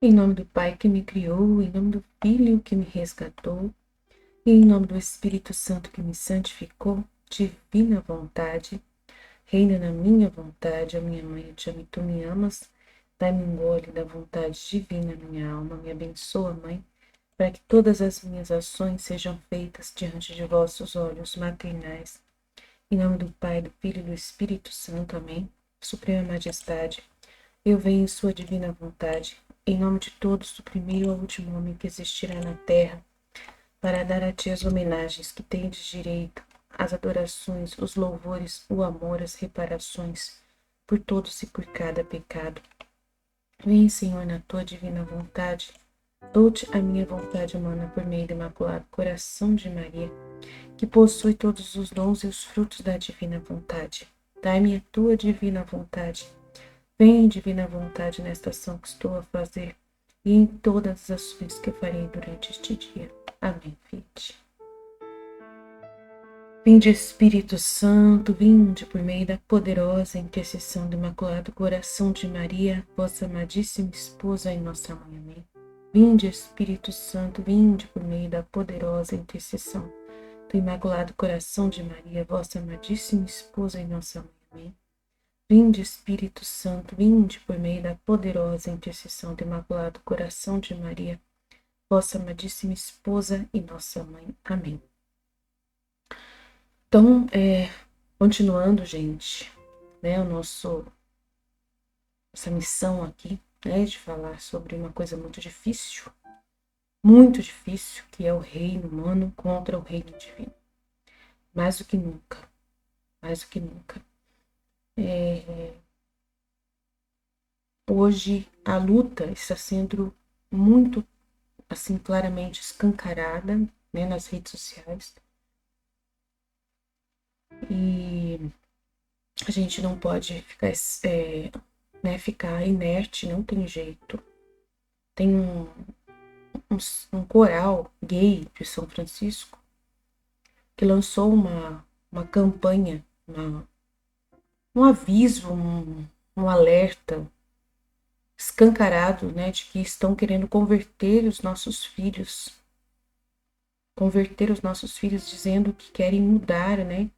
Em nome do Pai que me criou, em nome do Filho que me resgatou, e em nome do Espírito Santo que me santificou, divina vontade, reina na minha vontade, a minha mãe, eu te amo e tu me amas, dai-me um gole da vontade divina, minha alma, me abençoa, Mãe, para que todas as minhas ações sejam feitas diante de vossos olhos maternais. Em nome do Pai, do Filho e do Espírito Santo, amém. Suprema Majestade, eu venho em sua divina vontade, em nome de todos, do primeiro ao último homem que existirá na terra, para dar a ti as homenagens que tendes direito, as adorações, os louvores, o amor, as reparações, por todos e por cada pecado. Vem, Senhor, na tua divina vontade, dou-te a minha vontade humana por meio do imaculado coração de Maria, que possui todos os dons e os frutos da divina vontade. Dai-me a tua divina vontade. Vem, divina vontade, nesta ação que estou a fazer e em todas as ações que farei durante este dia. Amém, Vinde. Vinde, Espírito Santo, vinde por meio da poderosa intercessão do Imaculado Coração de Maria, vossa amadíssima esposa e nossa mãe. Amém. Vinde, Espírito Santo, vinde por meio da poderosa intercessão do Imaculado Coração de Maria, vossa amadíssima esposa e nossa mãe. Amém. Vinde, Espírito Santo, vinde por meio da poderosa intercessão do Imaculado Coração de Maria, vossa amadíssima esposa e nossa mãe. Amém. Então, continuando, gente, né, essa missão aqui, né, de falar sobre uma coisa muito difícil, que é o reino humano contra o reino divino. Mais do que nunca, mais do que nunca. Hoje a luta está sendo muito, assim, claramente escancarada, né, nas redes sociais. E a gente não pode ficar inerte, não tem jeito. Tem um coral gay de São Francisco que lançou uma campanha, um aviso, um alerta escancarado, né, de que estão querendo converter os nossos filhos, dizendo que querem mudar, né,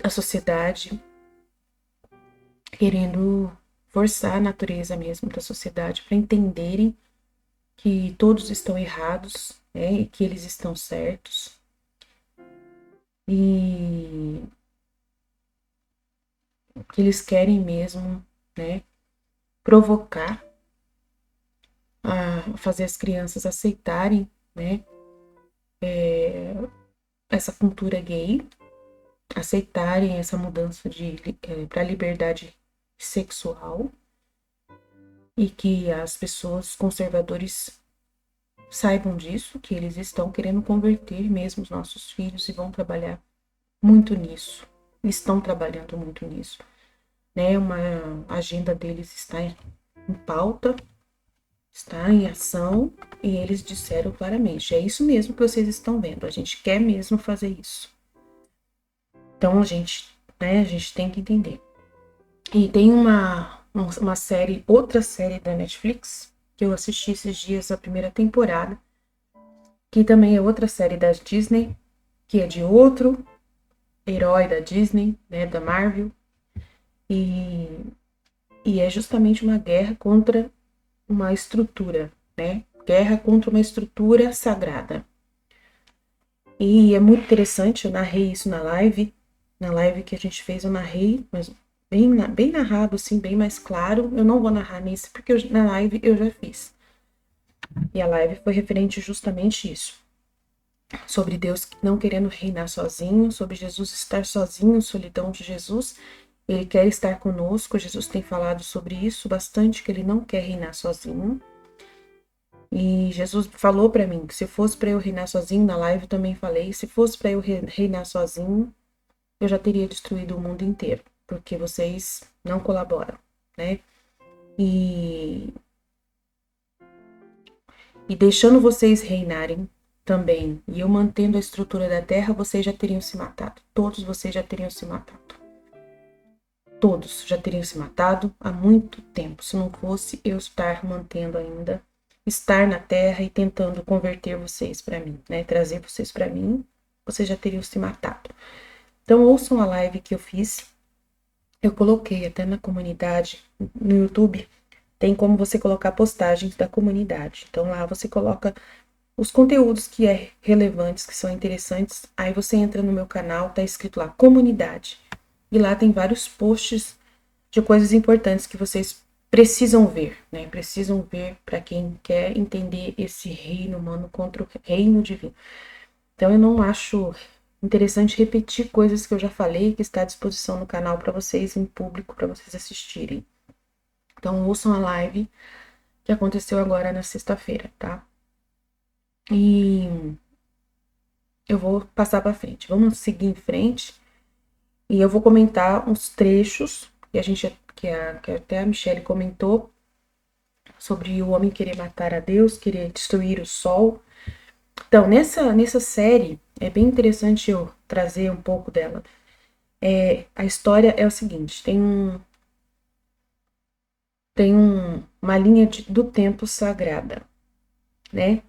a sociedade, querendo forçar a natureza mesmo da sociedade para entenderem que todos estão errados, né, e que eles estão certos. E que eles querem mesmo, né, provocar, a fazer as crianças aceitarem, né, essa cultura gay, aceitarem essa mudança para a liberdade sexual, e que as pessoas conservadores saibam disso, que eles estão querendo converter mesmo os nossos filhos e vão trabalhar muito nisso, estão trabalhando muito nisso, né? Uma agenda deles está em pauta, está em ação, e eles disseram claramente, é isso mesmo que vocês estão vendo, a gente quer mesmo fazer isso. Então a gente tem que entender. E tem uma série, outra série da Netflix, que eu assisti esses dias, a primeira temporada, que também é outra série da Disney, que é de outro herói da Disney, né, da Marvel, e é justamente uma guerra contra uma estrutura, né, guerra contra uma estrutura sagrada. E é muito interessante, eu narrei isso na live que a gente fez, eu narrei, mas bem narrado, assim, bem mais claro. Eu não vou narrar nisso, porque na live eu já fiz. E a live foi referente justamente isso. Sobre Deus não querendo reinar sozinho, sobre Jesus estar sozinho, solidão de Jesus. Ele quer estar conosco, Jesus tem falado sobre isso bastante, que ele não quer reinar sozinho. E Jesus falou para mim que se fosse para eu reinar sozinho, na live eu também falei, se fosse para eu reinar sozinho, eu já teria destruído o mundo inteiro, porque vocês não colaboram, né? E deixando vocês reinarem também, e eu mantendo a estrutura da terra, vocês já teriam se matado. Todos vocês já teriam se matado. todos já teriam se matado há muito tempo, se não fosse eu estar mantendo ainda, estar na Terra e tentando converter vocês para mim, né? Trazer vocês para mim, vocês já teriam se matado. Então ouçam a live que eu fiz, eu coloquei até na comunidade, no YouTube, tem como você colocar postagens da comunidade. Então lá você coloca os conteúdos que é relevantes, que são interessantes, aí você entra no meu canal, tá escrito lá, comunidade. E lá tem vários posts de coisas importantes que vocês precisam ver, né? Precisam ver para quem quer entender esse reino humano contra o reino divino. Então eu não acho interessante repetir coisas que eu já falei, que está à disposição no canal para vocês, em público, para vocês assistirem. Então ouçam a live que aconteceu agora na sexta-feira, tá? E eu vou passar para frente. Vamos seguir em frente. E eu vou comentar uns trechos que a gente, que até a Michelle comentou sobre o homem querer matar a Deus, querer destruir o sol. Então, nessa série, é bem interessante eu trazer um pouco dela. A história é o seguinte, tem uma linha do tempo sagrada, né?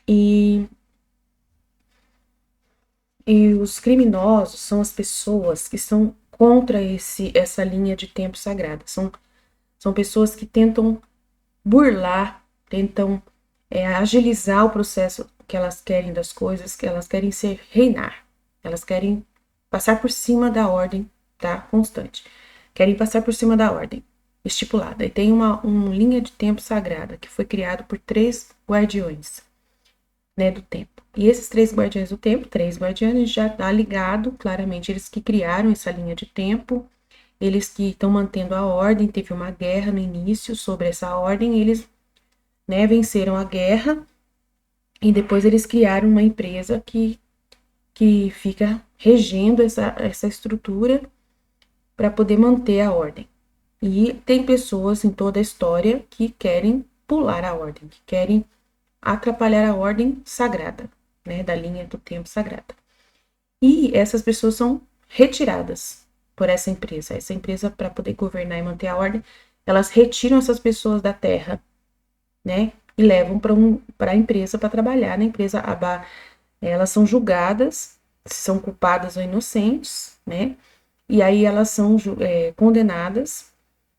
E os criminosos são as pessoas que são contra essa linha de tempo sagrada. São pessoas que tentam burlar, tentam agilizar o processo que elas querem das coisas, que elas querem reinar. Elas querem passar por cima da ordem, tá? Constante. Querem passar por cima da ordem estipulada. E tem uma linha de tempo sagrada que foi criada por 3 guardiões, né, do tempo. E esses 3 guardiões do tempo, 3 guardiões, já tá ligado, claramente, eles que criaram essa linha de tempo, eles que estão mantendo a ordem, teve uma guerra no início sobre essa ordem, eles, né, venceram a guerra, e depois eles criaram uma empresa que fica regendo essa estrutura para poder manter a ordem. E tem pessoas em toda a história que querem pular a ordem, que querem atrapalhar a ordem sagrada, né, da linha do tempo sagrada. E essas pessoas são retiradas por essa empresa. Essa empresa, para poder governar e manter a ordem, elas retiram essas pessoas da terra, né, e levam para a empresa para trabalhar na empresa. Elas são julgadas, se são culpadas ou inocentes, né, e aí elas são condenadas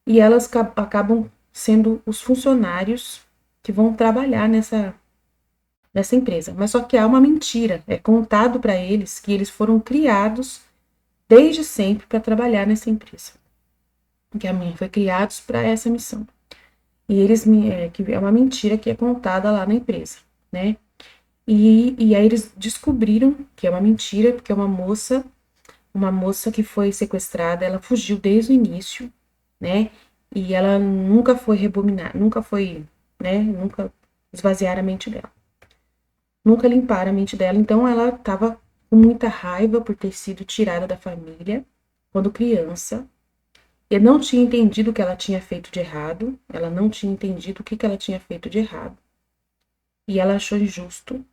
e elas acabam sendo os funcionários que vão trabalhar nessa empresa. Mas só que há uma mentira. É contado para eles que eles foram criados desde sempre para trabalhar nessa empresa. Que a mãe foi criados para essa missão. E eles que é uma mentira que é contada lá na empresa, né? E aí eles descobriram que é uma mentira, porque é uma moça que foi sequestrada, ela fugiu desde o início, né? E ela nunca foi rebominada, nunca foi, né? Nunca esvaziaram a mente dela. Nunca limparam a mente dela, então ela estava com muita raiva por ter sido tirada da família quando criança. Eu não tinha entendido o que ela tinha feito de errado, ela não tinha entendido o que ela tinha feito de errado. E ela achou injusto,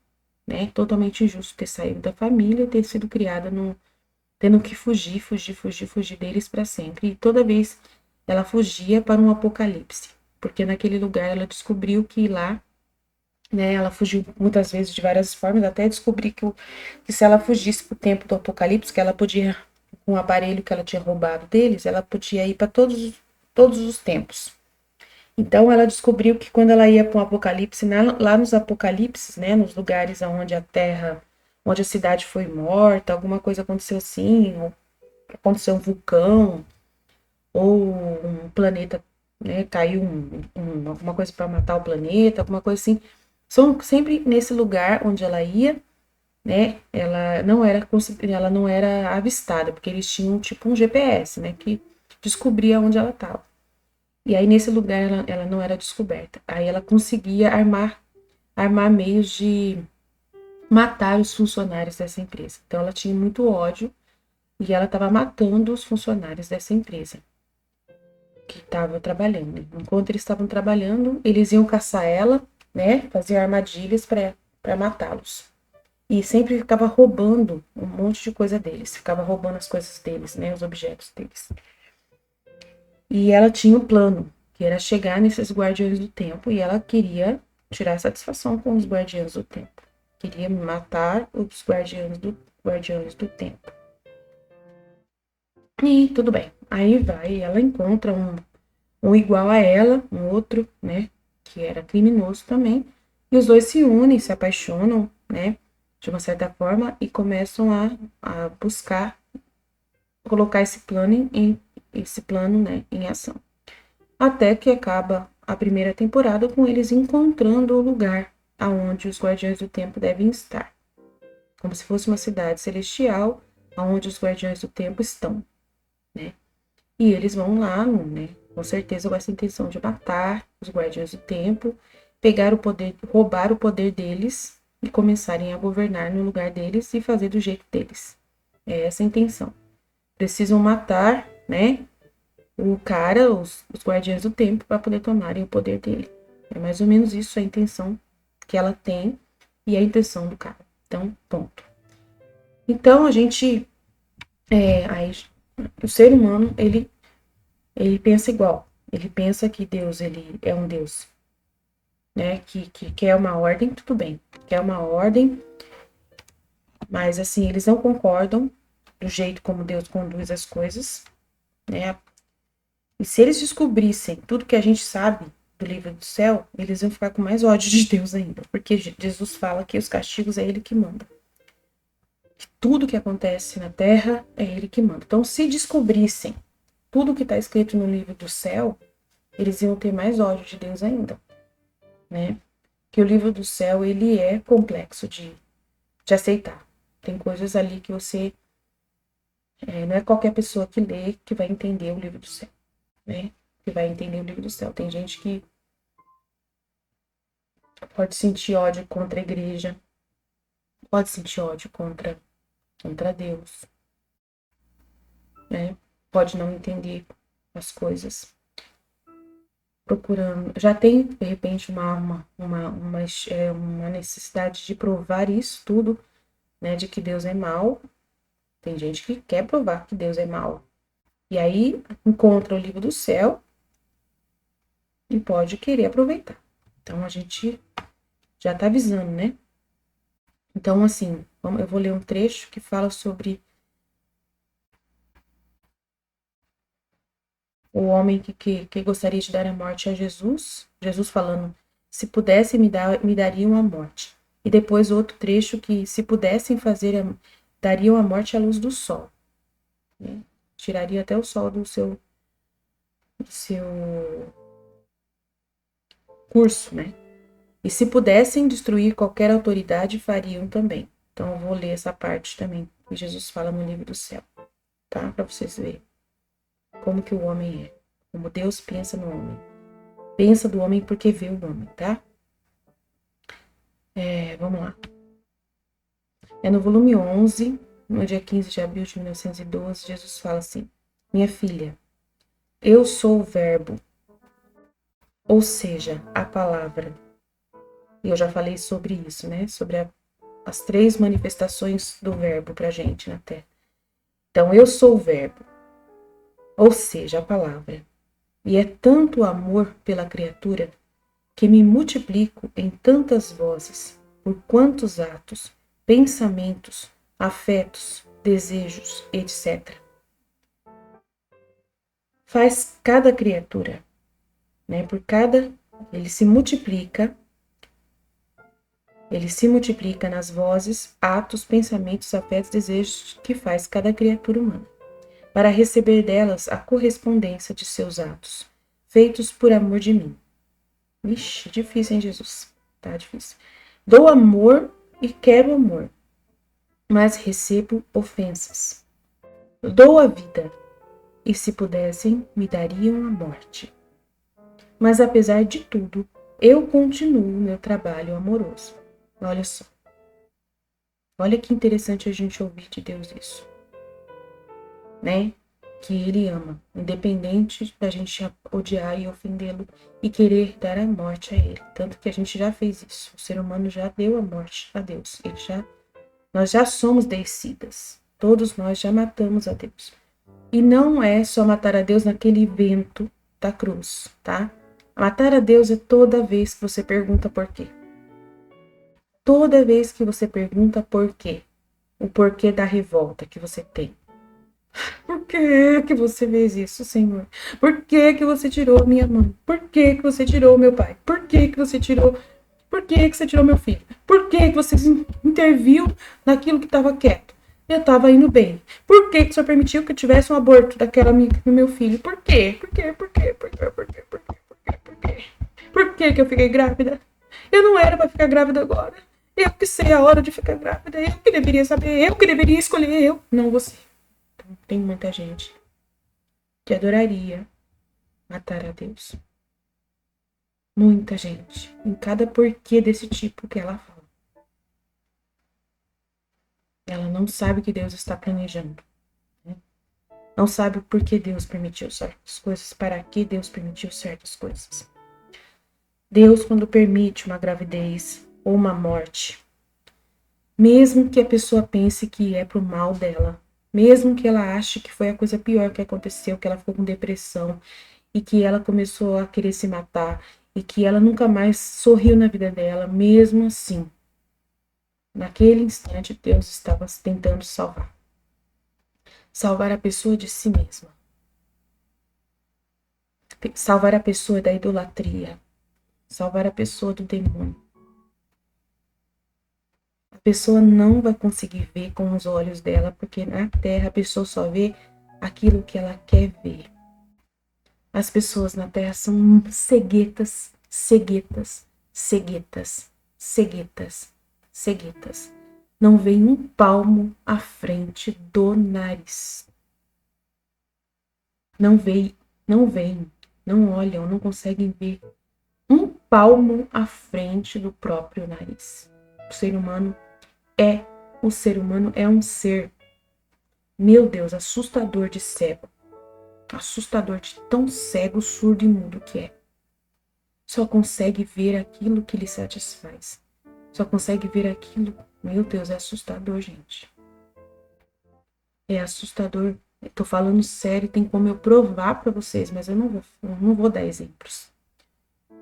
né? Totalmente injusto ter saído da família e ter sido criada tendo que fugir deles para sempre. E toda vez ela fugia para um apocalipse, porque naquele lugar ela descobriu que lá, né, ela fugiu muitas vezes de várias formas, até descobrir que se ela fugisse para o tempo do apocalipse, que ela podia, com o aparelho que ela tinha roubado deles, ela podia ir para todos os tempos. Então ela descobriu que quando ela ia para um apocalipse, lá nos apocalipses, né, nos lugares onde onde a cidade foi morta, alguma coisa aconteceu assim, ou aconteceu um vulcão, ou um planeta, né, caiu alguma coisa para matar o planeta, alguma coisa assim. São sempre nesse lugar onde ela ia, né, ela não era avistada, porque eles tinham tipo um GPS, né, que descobria onde ela estava. E aí nesse lugar ela não era descoberta. Aí ela conseguia armar meios de matar os funcionários dessa empresa. Então ela tinha muito ódio e ela estava matando os funcionários dessa empresa que estava trabalhando. Enquanto eles estavam trabalhando, eles iam caçar ela, né? Faziam armadilhas para matá-los. E sempre ficava roubando um monte de coisa deles. Ficava roubando as coisas deles, né? Os objetos deles. E ela tinha um plano, que era chegar nesses guardiões do tempo, e ela queria tirar satisfação com os guardiões do tempo. Queria matar os guardiões do tempo. E tudo bem. Aí vai, ela encontra um igual a ela, um outro, né, que era criminoso também, e os dois se unem, se apaixonam, né, de uma certa forma, e começam a buscar colocar esse plano, né, em ação. Até que acaba a primeira temporada com eles encontrando o lugar aonde os Guardiões do Tempo devem estar, como se fosse uma cidade celestial aonde os Guardiões do Tempo estão, né? E eles vão lá, né, com certeza com essa intenção de matar os Guardiões do Tempo, pegar o poder, roubar o poder deles e começarem a governar no lugar deles e fazer do jeito deles. É essa a intenção. Precisam matar, né, o cara, os Guardiões do Tempo, para poder tomarem o poder dele. É mais ou menos isso a intenção que ela tem e a intenção do cara. Então, ponto. Então, a gente, aí, o ser humano, ele pensa igual. Ele pensa que Deus, ele é um Deus, né, que quer uma ordem, tudo bem. Quer uma ordem, mas, assim, eles não concordam do jeito como Deus conduz as coisas, né? E se eles descobrissem tudo que a gente sabe do livro do céu, eles iam ficar com mais ódio de Deus ainda. Porque Jesus fala que os castigos é ele que manda. Que tudo que acontece na terra é ele que manda. Então, se descobrissem tudo que está escrito no livro do céu, eles iam ter mais ódio de Deus ainda, né? Que o livro do céu, ele é complexo de aceitar. Tem coisas ali que você... não é qualquer pessoa que lê que vai entender o livro do céu, né? Que vai entender o livro do céu. Tem gente que pode sentir ódio contra a igreja, pode sentir ódio contra Deus, né? Pode não entender as coisas. Procurando. Já tem, de repente, uma necessidade de provar isso tudo, né? De que Deus é mau. Tem gente que quer provar que Deus é mau. E aí encontra o livro do céu e pode querer aproveitar. Então a gente já tá avisando, né? Então, assim, eu vou ler um trecho que fala sobre o homem que gostaria de dar a morte a Jesus. Jesus falando, se pudessem me dariam a morte. E depois outro trecho que, se pudessem dariam a morte à luz do sol. Né? Tiraria até o sol do seu curso, né? E se pudessem destruir qualquer autoridade, fariam também. Então, eu vou ler essa parte também, que Jesus fala no livro do céu, tá? Para vocês verem como que o homem é, como Deus pensa no homem. Pensa do homem porque vê o homem, tá? Vamos lá. É no volume 11, no dia 15 de abril de 1912, Jesus fala assim: minha filha, eu sou o verbo, ou seja, a palavra. E eu já falei sobre isso, né? Sobre as 3 manifestações do verbo pra gente na Terra. Então, eu sou o verbo, ou seja, a palavra. E é tanto amor pela criatura que me multiplico em tantas vozes, por quantos atos, pensamentos, afetos, desejos, etc. Faz cada criatura, né? Ele se multiplica nas vozes, atos, pensamentos, afetos, desejos que faz cada criatura humana, para receber delas a correspondência de seus atos, feitos por amor de mim. Vixe, difícil, hein, Jesus? Tá difícil. Dou amor e quero amor, mas recebo ofensas. Dou a vida, e se pudessem, me dariam a morte. Mas apesar de tudo, eu continuo meu trabalho amoroso. Olha só. Olha que interessante a gente ouvir de Deus isso, né? Que ele ama, independente da gente odiar e ofendê-lo e querer dar a morte a ele. Tanto que a gente já fez isso. O ser humano já deu a morte a Deus. Nós já somos descidas. Todos nós já matamos a Deus. E não é só matar a Deus naquele evento da cruz, tá? Matar a Deus é toda vez que você pergunta por quê. Toda vez que você pergunta por quê. O porquê da revolta que você tem. Por que que você fez isso, Senhor? Por que que você tirou minha mãe? Por que que você tirou meu pai? Por que que você tirou... Por que que você tirou meu filho? Por que que você interviu naquilo que estava quieto? Eu estava indo bem. Por que que o Senhor permitiu que eu tivesse um aborto daquela amiga do meu filho? Por quê? Por quê? Por quê? Por quê? Por quê? Por quê? Por quê? Por quê? Por que que eu fiquei grávida? Eu não era para ficar grávida agora. Eu que sei a hora de ficar grávida. Eu que deveria saber. Eu que deveria escolher. Eu, não você. Tem muita gente que adoraria matar a Deus. Muita gente. Em cada porquê desse tipo que ela fala. Ela não sabe o que Deus está planejando. Né? Não sabe por que Deus permitiu certas coisas, para que Deus permitiu certas coisas. Deus, quando permite uma gravidez ou uma morte, mesmo que a pessoa pense que é pro mal dela, mesmo que ela ache que foi a coisa pior que aconteceu, que ela ficou com depressão e que ela começou a querer se matar e que ela nunca mais sorriu na vida dela, mesmo assim, naquele instante Deus estava tentando salvar. Salvar a pessoa de si mesma. Salvar a pessoa da idolatria. Salvar a pessoa do demônio. A pessoa não vai conseguir ver com os olhos dela, porque na terra a pessoa só vê aquilo que ela quer ver. As pessoas na terra são ceguetas, ceguetas, ceguetas, ceguetas, ceguetas. Não vem um palmo à frente do nariz. Não vem, não olham, não conseguem ver um palmo à frente do próprio nariz. O ser humano é um ser, meu Deus, assustador de cego. Assustador de tão cego, surdo e mudo que é. Só consegue ver aquilo que lhe satisfaz. Só consegue ver aquilo. Meu Deus, é assustador, gente. É assustador. Eu tô falando sério, tem como eu provar para vocês, mas eu não vou dar exemplos.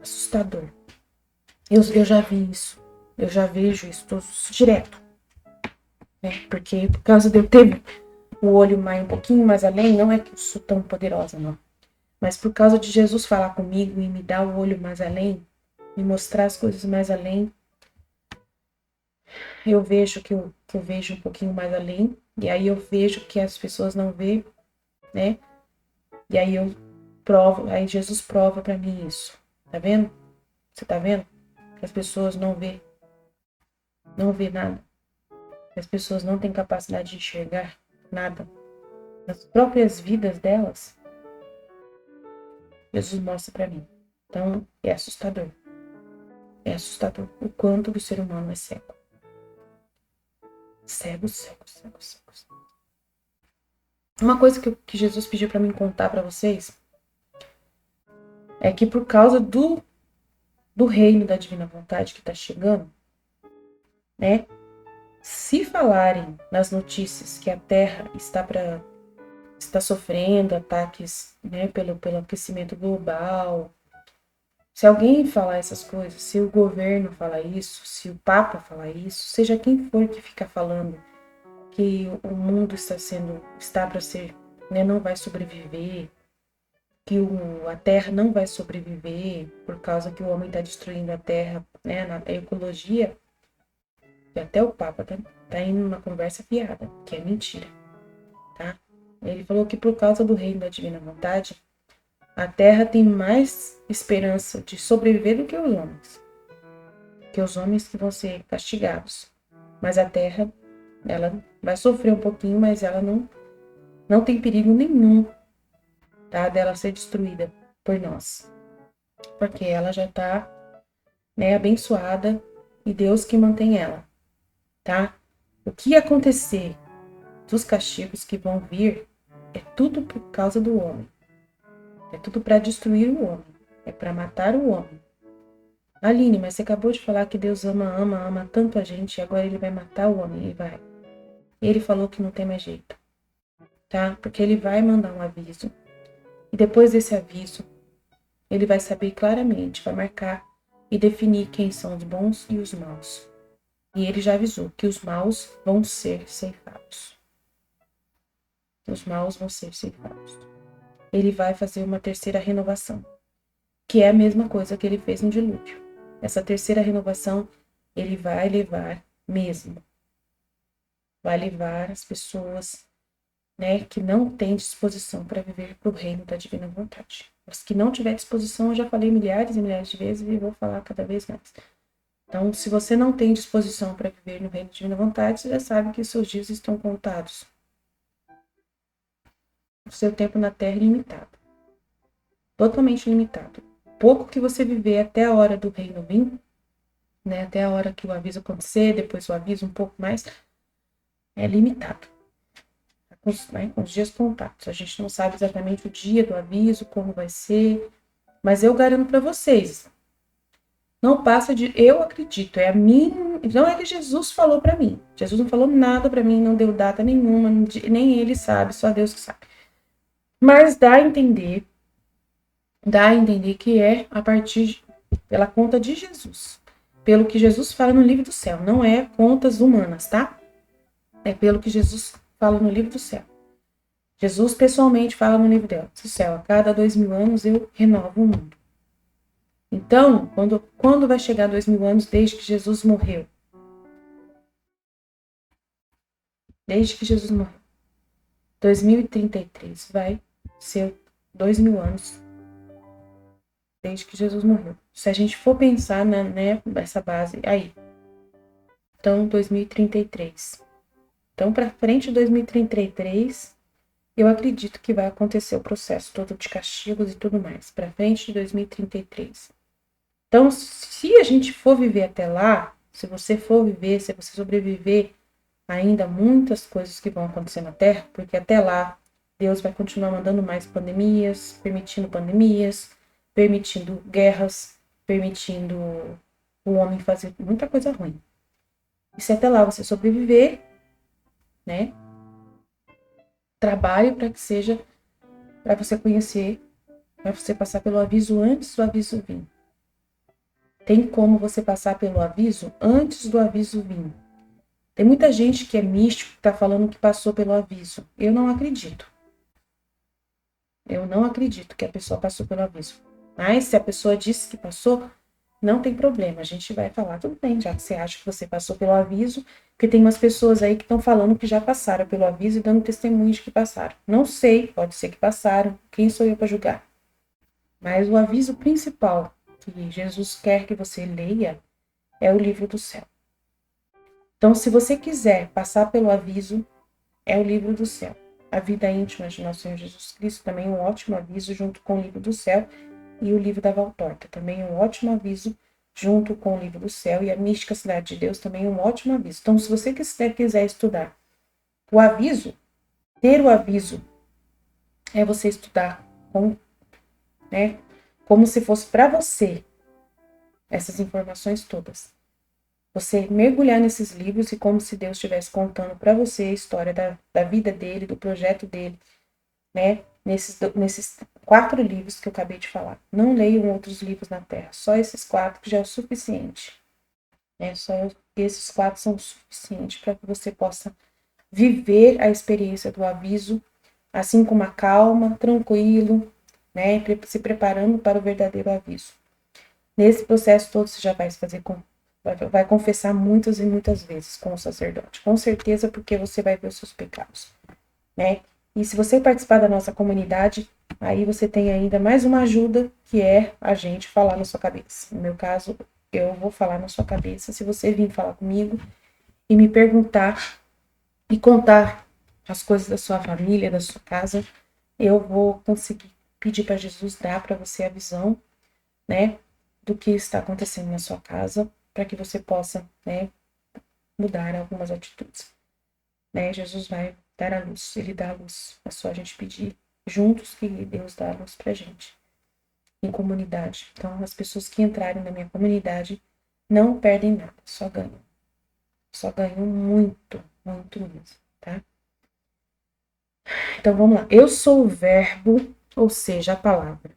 Assustador. Eu já vi isso. Eu já vejo isso direto. Né? Porque por causa de eu ter o olho um pouquinho mais além, não é que eu sou tão poderosa, não. Mas por causa de Jesus falar comigo e me dar o olho mais além, me mostrar as coisas mais além, eu vejo que eu vejo um pouquinho mais além, e aí eu vejo que as pessoas não veem, né? E aí eu provo, aí Jesus prova para mim isso. Tá vendo? Você tá vendo? Que as pessoas não vê nada. As pessoas não têm capacidade de enxergar nada. Nas próprias vidas delas, Jesus mostra para mim. Então, é assustador. É assustador o quanto o ser humano é cego. Cego, cego, cego, cego. Uma coisa que Jesus pediu para mim contar para vocês é que por causa do reino da divina vontade que está chegando, né? Se falarem nas notícias que a Terra está sofrendo ataques, né, pelo aquecimento global, se alguém falar essas coisas, se o governo falar isso, se o Papa falar isso, seja quem for que fica falando que o mundo está para ser, né, não vai sobreviver, que a Terra não vai sobreviver por causa que o homem está destruindo a Terra, né, na ecologia, e até o Papa tá indo numa conversa fiada, que é mentira, tá? Ele falou que por causa do reino da divina vontade, a Terra tem mais esperança de sobreviver do que os homens. Que os homens que vão ser castigados. Mas a Terra, ela vai sofrer um pouquinho, mas ela não tem perigo nenhum, tá? Dela ser destruída por nós. Porque ela já tá, né, abençoada e Deus que mantém ela, tá? O que acontecer dos castigos que vão vir é tudo por causa do homem. É tudo para destruir o homem. É para matar o homem. Aline, mas você acabou de falar que Deus ama tanto a gente e agora ele vai matar o homem. E vai. Ele falou que não tem mais jeito. tá? Porque ele vai mandar um aviso. E depois desse aviso, ele vai saber claramente, vai marcar e definir quem são os bons e os maus. E ele já avisou que os maus vão ser ceifados. Os maus vão ser ceifados. Ele vai fazer uma terceira renovação, que é a mesma coisa que ele fez no dilúvio. Essa terceira renovação, ele vai levar mesmo. Vai levar as pessoas, né, que não têm disposição para viver para o reino da divina vontade. Os que não tiver disposição, eu já falei milhares e milhares de vezes e vou falar cada vez mais. Então, se você não tem disposição para viver no reino da divina vontade, você já sabe que os seus dias estão contados. O seu tempo na Terra é limitado. Totalmente limitado. Pouco que você viver até a hora do reino vir, né, até a hora que o aviso acontecer, depois o aviso um pouco mais, é limitado. Com os dias contados. A gente não sabe exatamente o dia do aviso, como vai ser, mas eu garanto para vocês, não passa de, eu acredito, é a mim, não é que Jesus falou para mim. Jesus não falou nada para mim, não deu data nenhuma, nem ele sabe, só Deus que sabe. Mas dá a entender que é a partir pela conta de Jesus. Pelo que Jesus fala no livro do céu, não é contas humanas, tá? É pelo que Jesus fala no livro do céu. Jesus pessoalmente fala no livro do céu, a cada 2000 anos eu renovo o mundo. Então, quando vai chegar 2000 anos desde que Jesus morreu? Desde que Jesus morreu. 2033 vai ser 2000 anos desde que Jesus morreu. Se a gente for pensar nessa base aí. Então, 2033. Então, para frente de 2033, eu acredito que vai acontecer o processo todo de castigos e tudo mais. Para frente de 2033. Então, se a gente for viver até lá, se você for viver, se você sobreviver, ainda muitas coisas que vão acontecer na Terra, porque até lá Deus vai continuar mandando mais pandemias, permitindo guerras, permitindo o homem fazer muita coisa ruim. E se até lá você sobreviver, né? Trabalhe para que seja para você conhecer, para você passar pelo aviso antes do aviso vir. Tem como você passar pelo aviso antes do aviso vir. Tem muita gente que é místico que está falando que passou pelo aviso. Eu não acredito. Eu não acredito que a pessoa passou pelo aviso. Mas se a pessoa disse que passou, não tem problema. A gente vai falar, tudo bem, já que você acha que você passou pelo aviso, porque tem umas pessoas aí que estão falando que já passaram pelo aviso e dando testemunho de que passaram. Não sei, pode ser que passaram. Quem sou eu para julgar? Mas o aviso principal que Jesus quer que você leia é o livro do céu. Então, se você quiser passar pelo aviso, é o livro do céu. A vida íntima de nosso Senhor Jesus Cristo, também um ótimo aviso, junto com o livro do céu, e o livro da Valtorta, também um ótimo aviso, junto com o livro do céu, e a mística Cidade de Deus, também um ótimo aviso. Então, se você quiser estudar o aviso, ter o aviso é você estudar como se fosse para você essas informações todas. Você mergulhar nesses livros e como se Deus estivesse contando para você a história da vida dele, do projeto dele, né? Nesses 4 livros que eu acabei de falar. Não leiam outros livros na Terra, só esses 4 que já é o suficiente. Só esses 4 são o suficiente para que você possa viver a experiência do aviso, assim com uma calma, tranquilo, né? Se preparando para o verdadeiro aviso. Nesse processo todo você já vai se fazer vai confessar muitas e muitas vezes com o sacerdote, com certeza, porque você vai ver os seus pecados, né? E se você participar da nossa comunidade, aí você tem ainda mais uma ajuda, que é a gente falar na sua cabeça. No meu caso, eu vou falar na sua cabeça. Se você vir falar comigo e me perguntar e contar as coisas da sua família, da sua casa, eu vou conseguir pedir para Jesus dar para você a visão, né, do que está acontecendo na sua casa, para que você possa, né, mudar algumas atitudes. Né? Jesus vai dar a luz, ele dá a luz. É só a gente pedir juntos que Deus dá a luz pra gente. Em comunidade. Então, as pessoas que entrarem na minha comunidade não perdem nada, só ganham. Só ganham muito, muito mesmo, tá? Então vamos lá. Eu sou o verbo, ou seja, a palavra.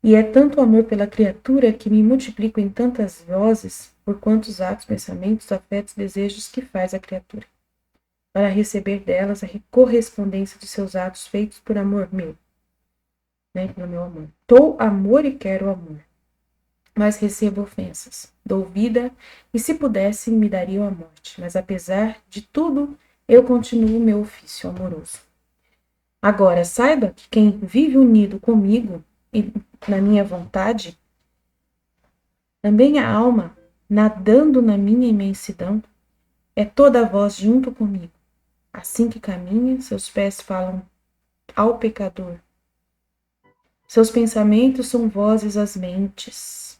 E é tanto amor pela criatura que me multiplico em tantas vozes, por quantos atos, pensamentos, afetos, desejos que faz a criatura, para receber delas a correspondência de seus atos feitos por amor meu, né? Pelo meu amor. Dou amor e quero amor, mas recebo ofensas. Dou vida e, se pudesse, me dariam a morte. Mas, apesar de tudo, eu continuo meu ofício amoroso. Agora, saiba que quem vive unido comigo e na minha vontade, também a alma, nadando na minha imensidão, é toda a voz junto comigo. Assim que caminha, seus pés falam ao pecador. Seus pensamentos são vozes às mentes.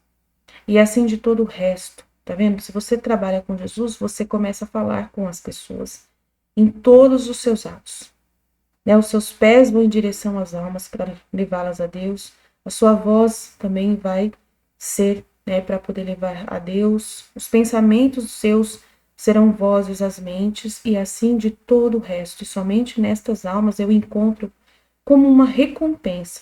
E assim de todo o resto. Tá vendo? Se você trabalha com Jesus, você começa a falar com as pessoas em todos os seus atos. Né? Os seus pés vão em direção às almas para levá-las a Deus. A sua voz também vai ser, né, para poder levar a Deus. Os pensamentos seus serão vozes às mentes e assim de todo o resto. E somente nestas almas eu encontro como uma recompensa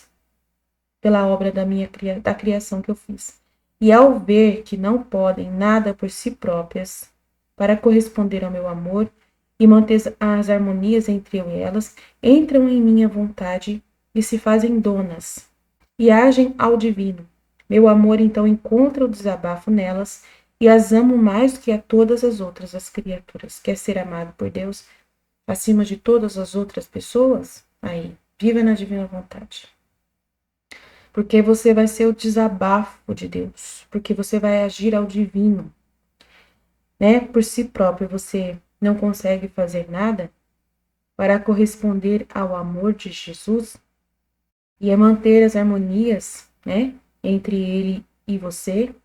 pela obra da criação que eu fiz. E ao ver que não podem nada por si próprias para corresponder ao meu amor e manter as harmonias entre eu e elas, entram em minha vontade e se fazem donas e agem ao divino. Meu amor então encontra o desabafo nelas e as amo mais do que a todas as outras as criaturas. Quer ser amado por Deus acima de todas as outras pessoas? Aí, viva na divina vontade. Porque você vai ser o desabafo de Deus, porque você vai agir ao divino, né? Por si próprio, você não consegue fazer nada para corresponder ao amor de Jesus e a manter as harmonias, né, entre ele e você.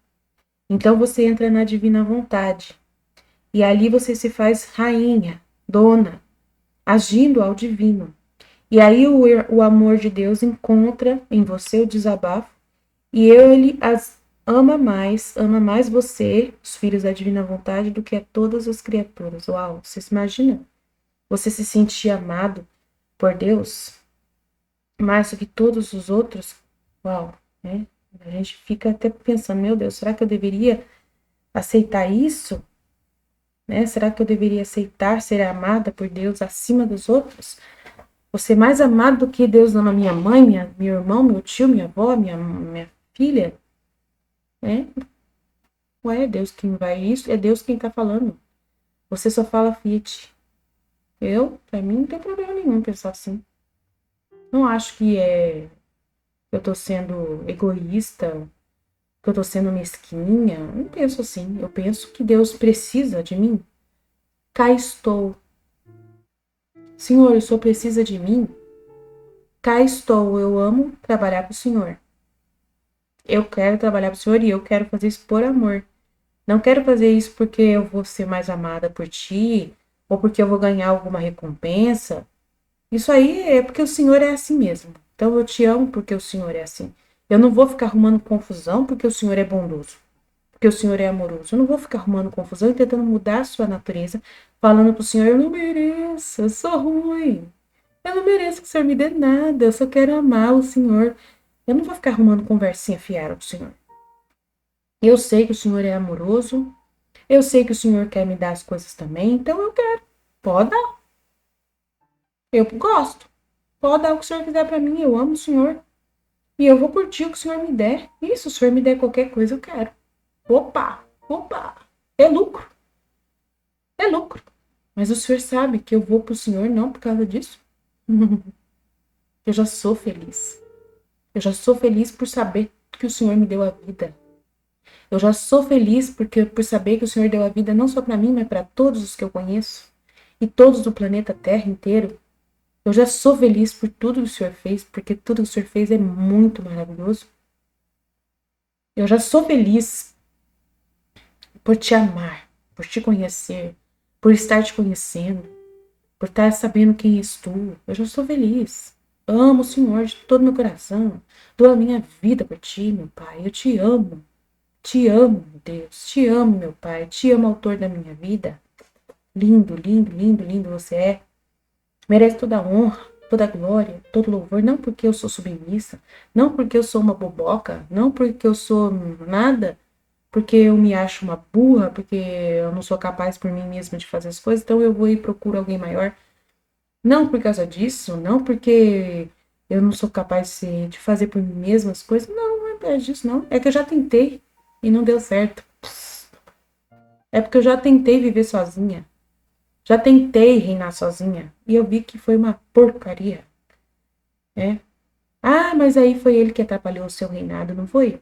Então você entra na divina vontade e ali você se faz rainha, dona, agindo ao divino. E aí o amor de Deus encontra em você o desabafo e ele as ama mais você, os filhos da divina vontade, do que a todas as criaturas. Uau, você se imagina? Você se sentir amado por Deus mais do que todos os outros? Uau, né? A gente fica até pensando, meu Deus, será que eu deveria aceitar isso? Né? Será que eu deveria aceitar ser amada por Deus acima dos outros? Você mais amado do que Deus ama minha mãe, meu irmão, meu tio, minha avó, minha filha? Né? Ué, é Deus quem vai isso, é Deus quem tá falando. Você só fala Fiat. Pra mim, não tem problema nenhum pensar assim. Não acho que eu tô sendo egoísta, que eu tô sendo mesquinha. Não penso assim. Eu penso que Deus precisa de mim. Cá estou. Senhor, o Senhor precisa de mim? Cá estou. Eu amo trabalhar com o Senhor. Eu quero trabalhar com o Senhor e eu quero fazer isso por amor. Não quero fazer isso porque eu vou ser mais amada por ti, ou porque eu vou ganhar alguma recompensa. Isso aí é porque o Senhor é assim mesmo. Então eu te amo porque o Senhor é assim. Eu não vou ficar arrumando confusão porque o Senhor é bondoso, porque o Senhor é amoroso. Eu não vou ficar arrumando confusão e tentando mudar a sua natureza, falando pro Senhor, eu não mereço, eu sou ruim. Eu não mereço que o Senhor me dê nada, eu só quero amar o Senhor. Eu não vou ficar arrumando conversinha fiada pro Senhor. Eu sei que o Senhor é amoroso, eu sei que o Senhor quer me dar as coisas também, então eu quero. Pode dar. Eu gosto. Pode dar o que o Senhor quiser para mim, eu amo o Senhor. E eu vou curtir o que o Senhor me der. E se o Senhor me der qualquer coisa, eu quero. Opa, opa. É lucro, é lucro. Mas o Senhor sabe que eu vou pro Senhor não por causa disso. Eu já sou feliz. Eu já sou feliz por saber que o Senhor me deu a vida. Eu já sou feliz por saber que o Senhor deu a vida não só para mim, mas para todos os que eu conheço. E todos do planeta Terra inteiro. Eu já sou feliz por tudo que o Senhor fez, porque tudo que o Senhor fez é muito maravilhoso. Eu já sou feliz por te amar, por te conhecer, por estar te conhecendo, por estar sabendo quem és tu. Eu já sou feliz. Amo o Senhor de todo meu coração. Dou a minha vida por ti, meu Pai. Eu te amo. Te amo, Deus. Te amo, meu Pai. Te amo, autor da minha vida. Lindo, lindo, lindo, lindo você é. merece toda a honra, toda a glória, todo louvor, não porque eu sou submissa, não porque eu sou uma boboca, não porque eu sou nada, porque eu me acho uma burra, porque eu não sou capaz por mim mesma de fazer as coisas, então eu vou e procuro alguém maior. Não por causa disso, não porque eu não sou capaz de fazer por mim mesma as coisas, não é disso, não. É que eu já tentei e não deu certo. É porque eu já tentei viver sozinha. Já tentei reinar sozinha e eu vi que foi uma porcaria, né? Ah, mas aí foi ele que atrapalhou o seu reinado, não foi?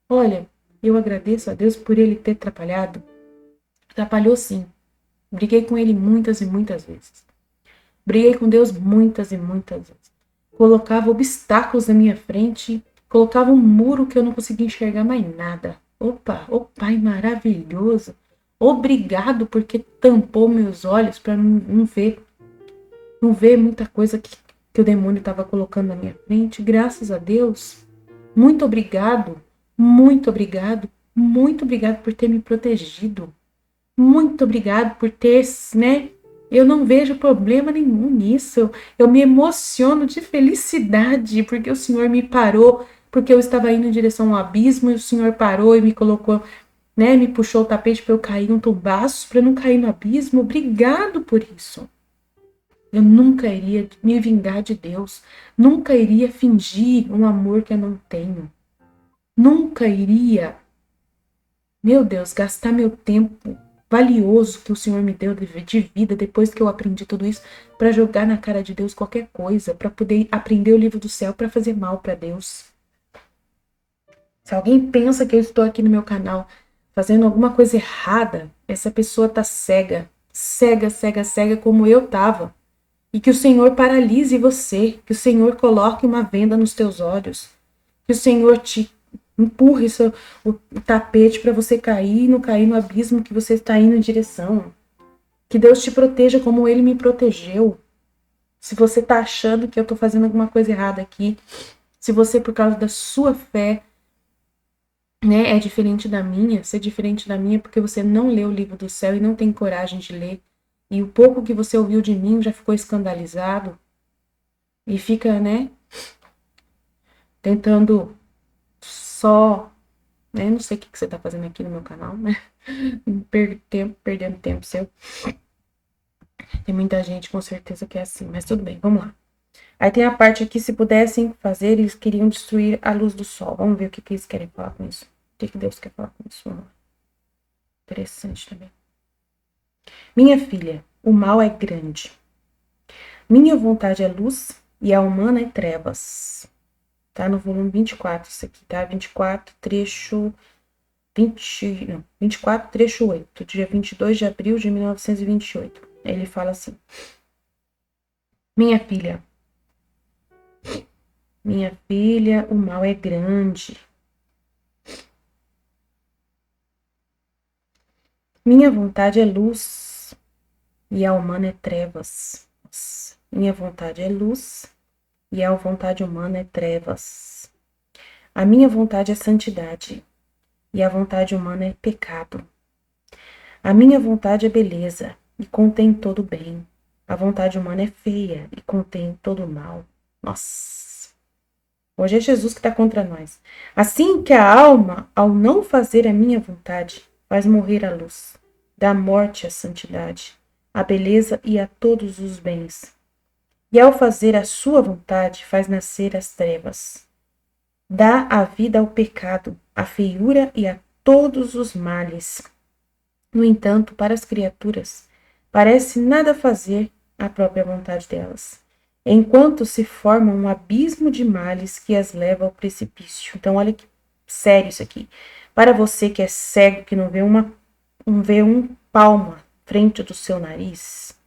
Olha, eu agradeço a Deus por ele ter atrapalhado. Atrapalhou sim. Briguei com ele muitas e muitas vezes. Briguei com Deus muitas e muitas vezes. Colocava obstáculos na minha frente, colocava um muro que eu não conseguia enxergar mais nada. Opa, ô Pai maravilhoso. Obrigado porque tampou meus olhos para não ver muita coisa que o demônio estava colocando na minha frente. Graças a Deus. Muito obrigado, muito obrigado, muito obrigado por ter me protegido. Muito obrigado por ter, né? Eu não vejo problema nenhum nisso. Eu me emociono de felicidade porque o Senhor me parou, porque eu estava indo em direção ao abismo e o Senhor parou e me colocou, né? Me puxou o tapete para eu cair um tombaço, para não cair no abismo. Obrigado por isso. Eu nunca iria me vingar de Deus, nunca iria fingir um amor que eu não tenho, nunca iria, meu Deus, gastar meu tempo valioso que o Senhor me deu de vida depois que eu aprendi tudo isso para jogar na cara de Deus qualquer coisa, para poder aprender o livro do céu para fazer mal para Deus. Se alguém pensa que eu estou aqui no meu canal fazendo alguma coisa errada, essa pessoa tá cega, cega, cega, cega como eu tava. E que o Senhor paralise você, que o Senhor coloque uma venda nos teus olhos, que o Senhor te empurre o tapete para você cair e não cair no abismo que você está indo em direção. Que Deus te proteja como Ele me protegeu. Se você está achando que eu estou fazendo alguma coisa errada aqui, se você, por causa da sua fé, né, é diferente da minha, ser diferente da minha porque você não leu o livro do céu e não tem coragem de ler, e o pouco que você ouviu de mim já ficou escandalizado, e fica, né, tentando só, né, não sei o que você tá fazendo aqui no meu canal, né, perdendo tempo seu. Tem muita gente com certeza que é assim, mas tudo bem, vamos lá. Aí tem a parte aqui, se pudessem fazer, eles queriam destruir a luz do sol. Vamos ver o que eles querem falar com isso. O que Deus quer falar com isso? Vamos lá. Interessante também. Minha filha, o mal é grande. Minha vontade é luz e a humana é trevas. Tá no volume 24 isso aqui, tá? 24, trecho 24, trecho 8, dia 22 de abril de 1928. Ele fala assim: minha filha, o mal é grande. Minha vontade é luz e a humana é trevas. Nossa. Minha vontade é luz e a vontade humana é trevas. A minha vontade é santidade e a vontade humana é pecado. A minha vontade é beleza e contém todo o bem. A vontade humana é feia e contém todo o mal. Nossa! Hoje é Jesus que está contra nós. Assim que a alma, ao não fazer a minha vontade, faz morrer a luz, dá morte à santidade, à beleza e a todos os bens. E ao fazer a sua vontade, faz nascer as trevas. Dá a vida ao pecado, à feiura e a todos os males. No entanto, para as criaturas, parece nada fazer a própria vontade delas, enquanto se forma um abismo de males que as leva ao precipício. Então, olha que sério isso aqui. Para você que é cego, que não vê um palmo à frente do seu nariz,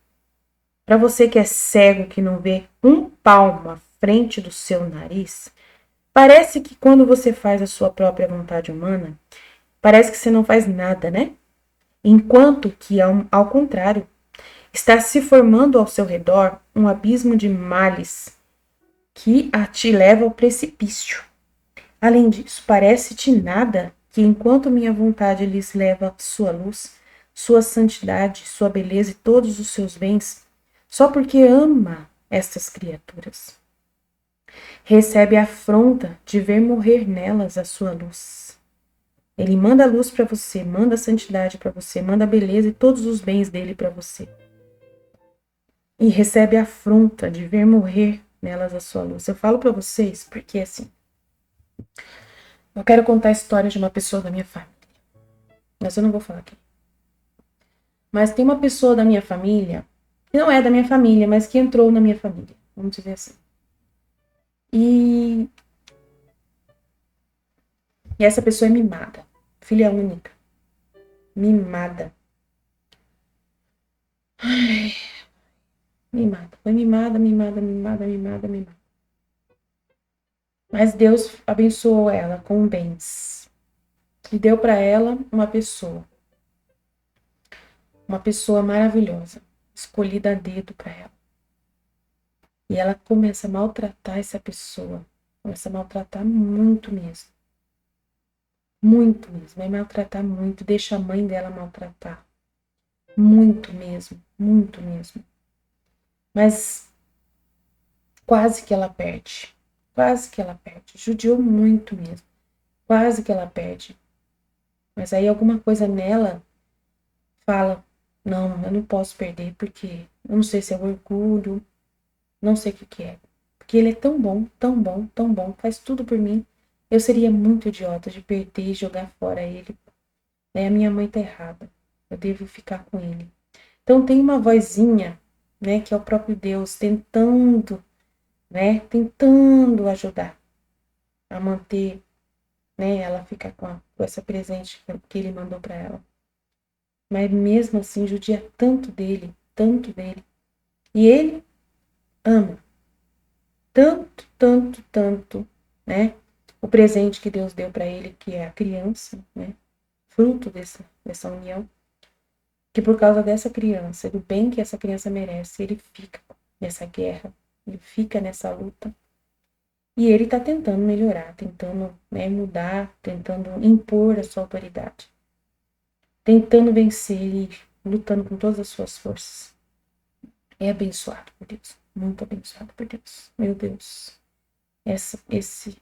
para você que é cego, que não vê um palmo à frente do seu nariz, parece que quando você faz a sua própria vontade humana, parece que você não faz nada, né? Enquanto que, ao contrário, está se formando ao seu redor um abismo de males que te leva ao precipício. Além disso, parece-te nada que, enquanto minha vontade lhes leva sua luz, sua santidade, sua beleza e todos os seus bens, só porque ama estas criaturas. Recebe a afronta de ver morrer nelas a sua luz. Ele manda a luz para você, manda a santidade para você, manda a beleza e todos os bens dele para você. E recebe a afronta de ver morrer nelas a sua luz. Eu falo para vocês porque, assim, eu quero contar a história de uma pessoa da minha família. Mas eu não vou falar aqui. Mas tem uma pessoa da minha família, que não é da minha família, mas que entrou na minha família, vamos dizer assim. E essa pessoa é mimada, filha única. Mimada. Ai, mimada. Foi mimada, mimada, mimada, mimada, mimada. Mas Deus abençoou ela com bens. E deu para ela uma pessoa maravilhosa, escolhida a dedo para ela. E ela começa a maltratar essa pessoa. Começa a maltratar muito mesmo. Muito mesmo. Vai maltratar muito. Deixa a mãe dela maltratar. Muito mesmo. Muito mesmo. Mas quase que ela perde. Quase que ela perde. Judiou muito mesmo. Quase que ela perde. Mas aí alguma coisa nela fala: não, eu não posso perder porque eu não sei se é orgulho, não sei o que é. Porque ele é tão bom, tão bom, tão bom, faz tudo por mim. Eu seria muito idiota de perder e jogar fora ele. Né? A minha mãe tá errada. Eu devo ficar com ele. Então tem uma vozinha, né, que é o próprio Deus tentando, né, tentando ajudar a manter, né, ela ficar com essa presente que ele mandou para ela. Mas mesmo assim judia tanto dele, tanto dele. E ele ama tanto, tanto, tanto, né? O presente que Deus deu para ele, que é a criança, né? Fruto dessa união, que por causa dessa criança, do bem que essa criança merece, ele fica nessa guerra, ele fica nessa luta. E ele está tentando melhorar, tentando, né, mudar, tentando impor a sua autoridade, tentando vencer e lutando com todas as suas forças. É abençoado por Deus, muito abençoado por Deus. Meu Deus, esse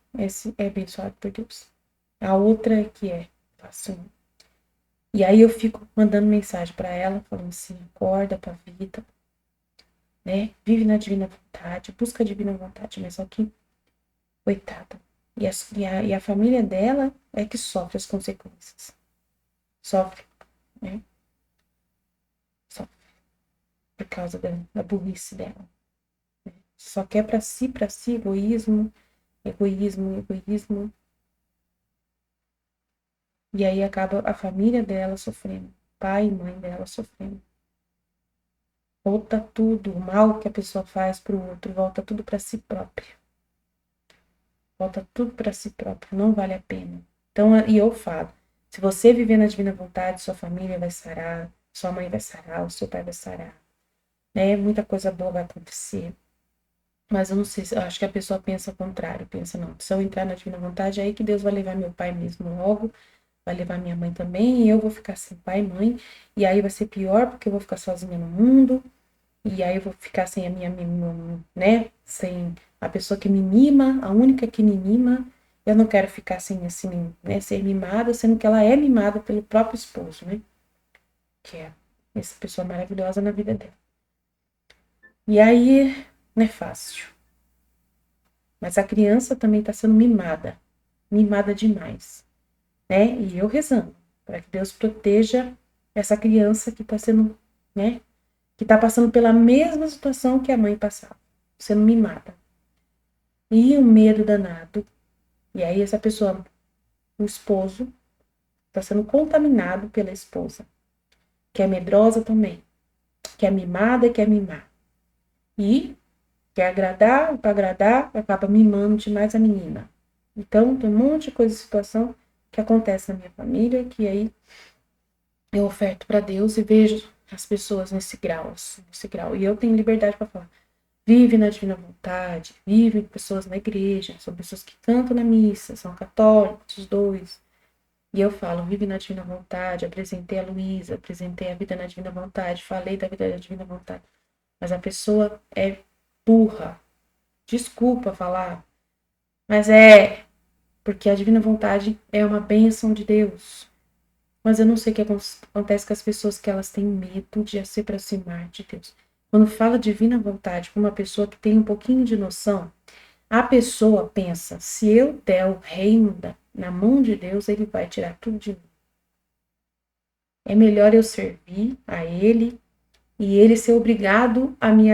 é abençoado por Deus. A outra é que é fácil. E aí eu fico mandando mensagem para ela, falando assim: acorda pra vida, né? Vive na divina vontade, busca a divina vontade, mas só que, coitada. E a família dela é que sofre as consequências. Sofre, né? Sofre por causa da burrice dela. Né? Só quer para si, egoísmo, egoísmo, egoísmo. E aí acaba a família dela sofrendo, pai e mãe dela sofrendo. Volta tudo, o mal que a pessoa faz para o outro, volta tudo para si própria. Volta tudo para si próprio, não vale a pena. Então, e eu falo, se você viver na divina vontade, sua família vai sarar, sua mãe vai sarar, o seu pai vai sarar, né? Muita coisa boa vai acontecer. Mas eu não sei, eu acho que a pessoa pensa ao contrário, pensa, não, se eu entrar na divina vontade, é aí que Deus vai levar meu pai mesmo logo, vai levar minha mãe também, e eu vou ficar sem pai e mãe, e aí vai ser pior, porque eu vou ficar sozinha no mundo, e aí eu vou ficar sem a minha, né, sem a pessoa que me mima, a única que me mima. Eu não quero ficar sem, assim, né, ser mimada, sendo que ela é mimada pelo próprio esposo, né, que é essa pessoa maravilhosa na vida dela. E aí, não é fácil. Mas a criança também está sendo mimada demais, né? E eu rezando para que Deus proteja essa criança que está sendo, né? Que está passando pela mesma situação que a mãe passava, sendo mimada. E um medo danado. E aí essa pessoa, o esposo, está sendo contaminado pela esposa, que é medrosa também, que é mimada e quer mimar. E quer agradar, para agradar, acaba mimando demais a menina. Então, tem um monte de coisa, situação que acontece na minha família, que aí eu oferto para Deus e vejo as pessoas nesse grau, assim, nesse grau. E eu tenho liberdade para falar. Vive na divina vontade, vive pessoas na igreja, são pessoas que cantam na missa, são católicos, os dois. E eu falo, vive na divina vontade, apresentei a Luísa, apresentei a vida na divina vontade, falei da vida da divina vontade. mas a pessoa é burra. Desculpa falar, mas é porque a divina vontade é uma bênção de Deus. Mas eu não sei o que acontece com as pessoas que elas têm medo de se aproximar de Deus. Quando fala divina vontade para uma pessoa que tem um pouquinho de noção, a pessoa pensa, se eu der o reino na mão de Deus, ele vai tirar tudo de mim. É melhor eu servir a ele e ele ser obrigado a me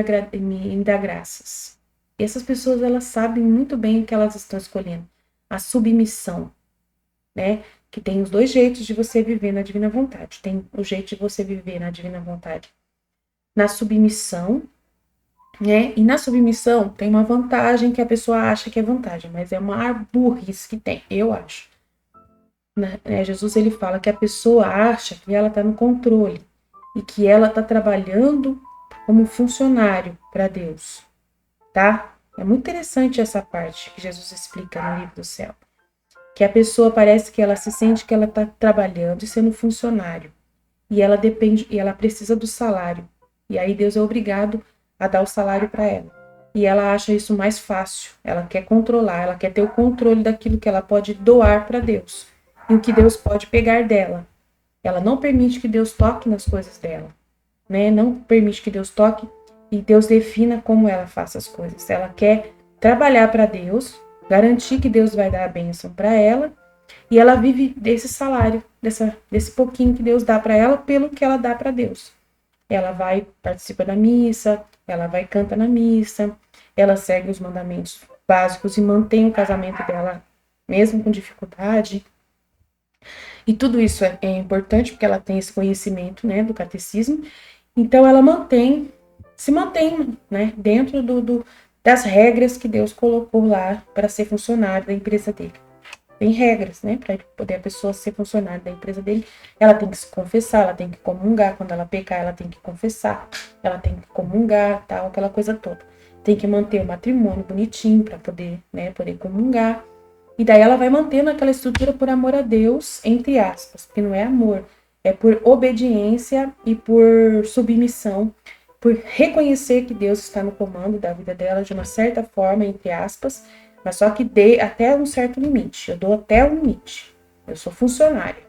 dar graças. E essas pessoas, elas sabem muito bem o que elas estão escolhendo. A submissão, né? Que tem os dois jeitos de você viver na divina vontade. Tem o jeito de você viver na divina vontade na submissão, né? E na submissão tem uma vantagem que a pessoa acha que é vantagem, mas é uma burrice que tem, eu acho. Jesus, ele fala que a pessoa acha que ela está no controle e que ela está trabalhando como funcionário para Deus, tá? É muito interessante essa parte que Jesus explica no livro do céu. Que a pessoa parece que ela se sente que ela está trabalhando e sendo funcionário. E ela depende, e ela precisa do salário. E aí Deus é obrigado a dar o salário para ela. E ela acha isso mais fácil. Ela quer controlar, ela quer ter o controle daquilo que ela pode doar para Deus. E o que Deus pode pegar dela. Ela não permite que Deus toque nas coisas dela, né? Não permite que Deus toque e Deus defina como ela faça as coisas. Ela quer trabalhar para Deus, garantir que Deus vai dar a bênção para ela, e ela vive desse salário, desse pouquinho que Deus dá para ela, pelo que ela dá para Deus. Ela vai, participa da missa, ela vai, canta na missa, ela segue os mandamentos básicos e mantém o casamento dela, mesmo com dificuldade. E tudo isso é importante porque ela tem esse conhecimento, né, do catecismo. Então ela se mantém, né, dentro das regras que Deus colocou lá para ser funcionário da empresa dele. Tem regras, né, para poder a pessoa ser funcionária da empresa dele. Ela tem que se confessar, ela tem que comungar. Quando ela pecar, ela tem que confessar, ela tem que comungar, tal, aquela coisa toda. Tem que manter o matrimônio bonitinho para poder, né, poder comungar. E daí ela vai mantendo aquela estrutura por amor a Deus, entre aspas, porque não é amor, é por obediência e por submissão, por reconhecer que Deus está no comando da vida dela de uma certa forma, entre aspas, mas só que dê até um certo limite. Eu dou até o limite. Eu sou funcionária.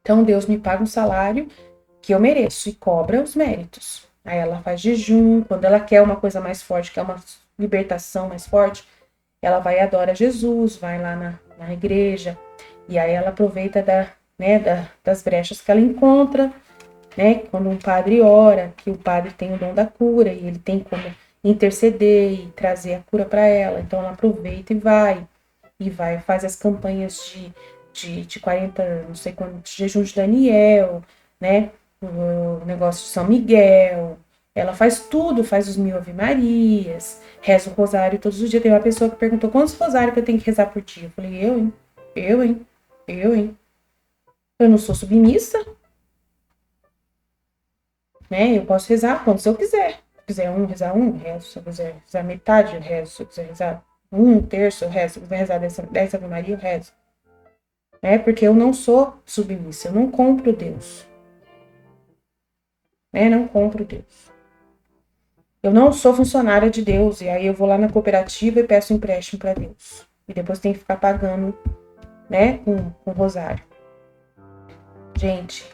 Então Deus me paga um salário que eu mereço e cobra os méritos. Aí ela faz jejum, quando ela quer uma coisa mais forte, quer uma libertação mais forte, ela vai e adora Jesus, vai lá na igreja, e aí ela aproveita das brechas que ela encontra, né? Quando um padre ora, que o padre tem o dom da cura, e ele tem como interceder e trazer a cura para ela, então ela aproveita e vai, faz as campanhas de 40, não sei quanto, de jejum de Daniel, né? O negócio de São Miguel. Ela faz tudo, faz os 1000 Ave Marias, reza o rosário todos os dias. Tem uma pessoa que perguntou quantos rosários que eu tenho que rezar por dia. Eu falei, eu, hein? Eu, hein? Eu, hein? Eu não sou submissa, né? Eu posso rezar quantos eu quiser. Se quiser rezar rezo. Se eu quiser rezar metade, eu rezo. Se eu quiser rezar um terço, eu rezo. Se eu quiser rezar 10 Ave Maria, eu rezo. Né? Porque eu não sou submissa, eu não compro Deus. Né? Não compro Deus. Eu não sou funcionária de Deus, e aí eu vou lá na cooperativa e peço um empréstimo para Deus. E depois tem que ficar pagando, né, com rosário. Gente,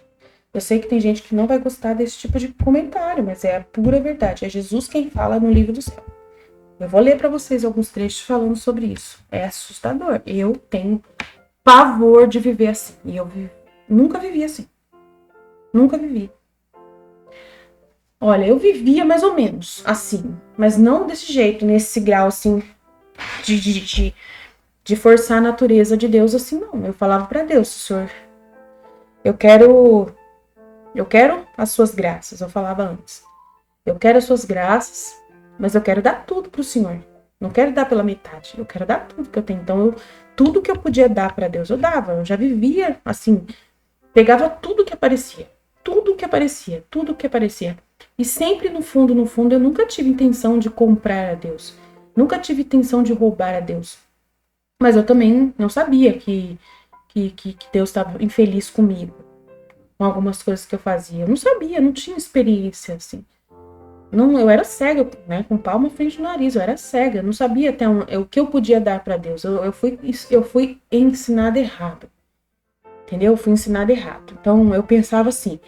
eu sei que tem gente que não vai gostar desse tipo de comentário, mas é a pura verdade. É Jesus quem fala no livro do céu. Eu vou ler para vocês alguns trechos falando sobre isso. É assustador. Eu tenho pavor de viver assim. E eu nunca vivi assim. Nunca vivi. Olha, eu vivia mais ou menos assim, mas não desse jeito, nesse grau assim, de forçar a natureza de Deus assim, não. Eu falava para Deus, Senhor, eu quero as suas graças, eu falava antes. Eu quero as suas graças, mas eu quero dar tudo pro Senhor. Não quero dar pela metade, eu quero dar tudo que eu tenho. Então, tudo que eu podia dar para Deus, eu dava. Eu já vivia assim, pegava tudo que aparecia. Tudo que aparecia, tudo que aparecia. E sempre no fundo, eu nunca tive intenção de comprar a Deus. Nunca tive intenção de roubar a Deus. Mas eu também não sabia que Deus estava infeliz comigo. Com algumas coisas que eu fazia. Eu não sabia, não tinha experiência assim. Não, eu era cega, né? Com palma frente do nariz, eu era cega, eu não sabia até o que eu podia dar para Deus. Eu fui ensinada errado, entendeu? Eu fui ensinada errado. Então eu pensava assim,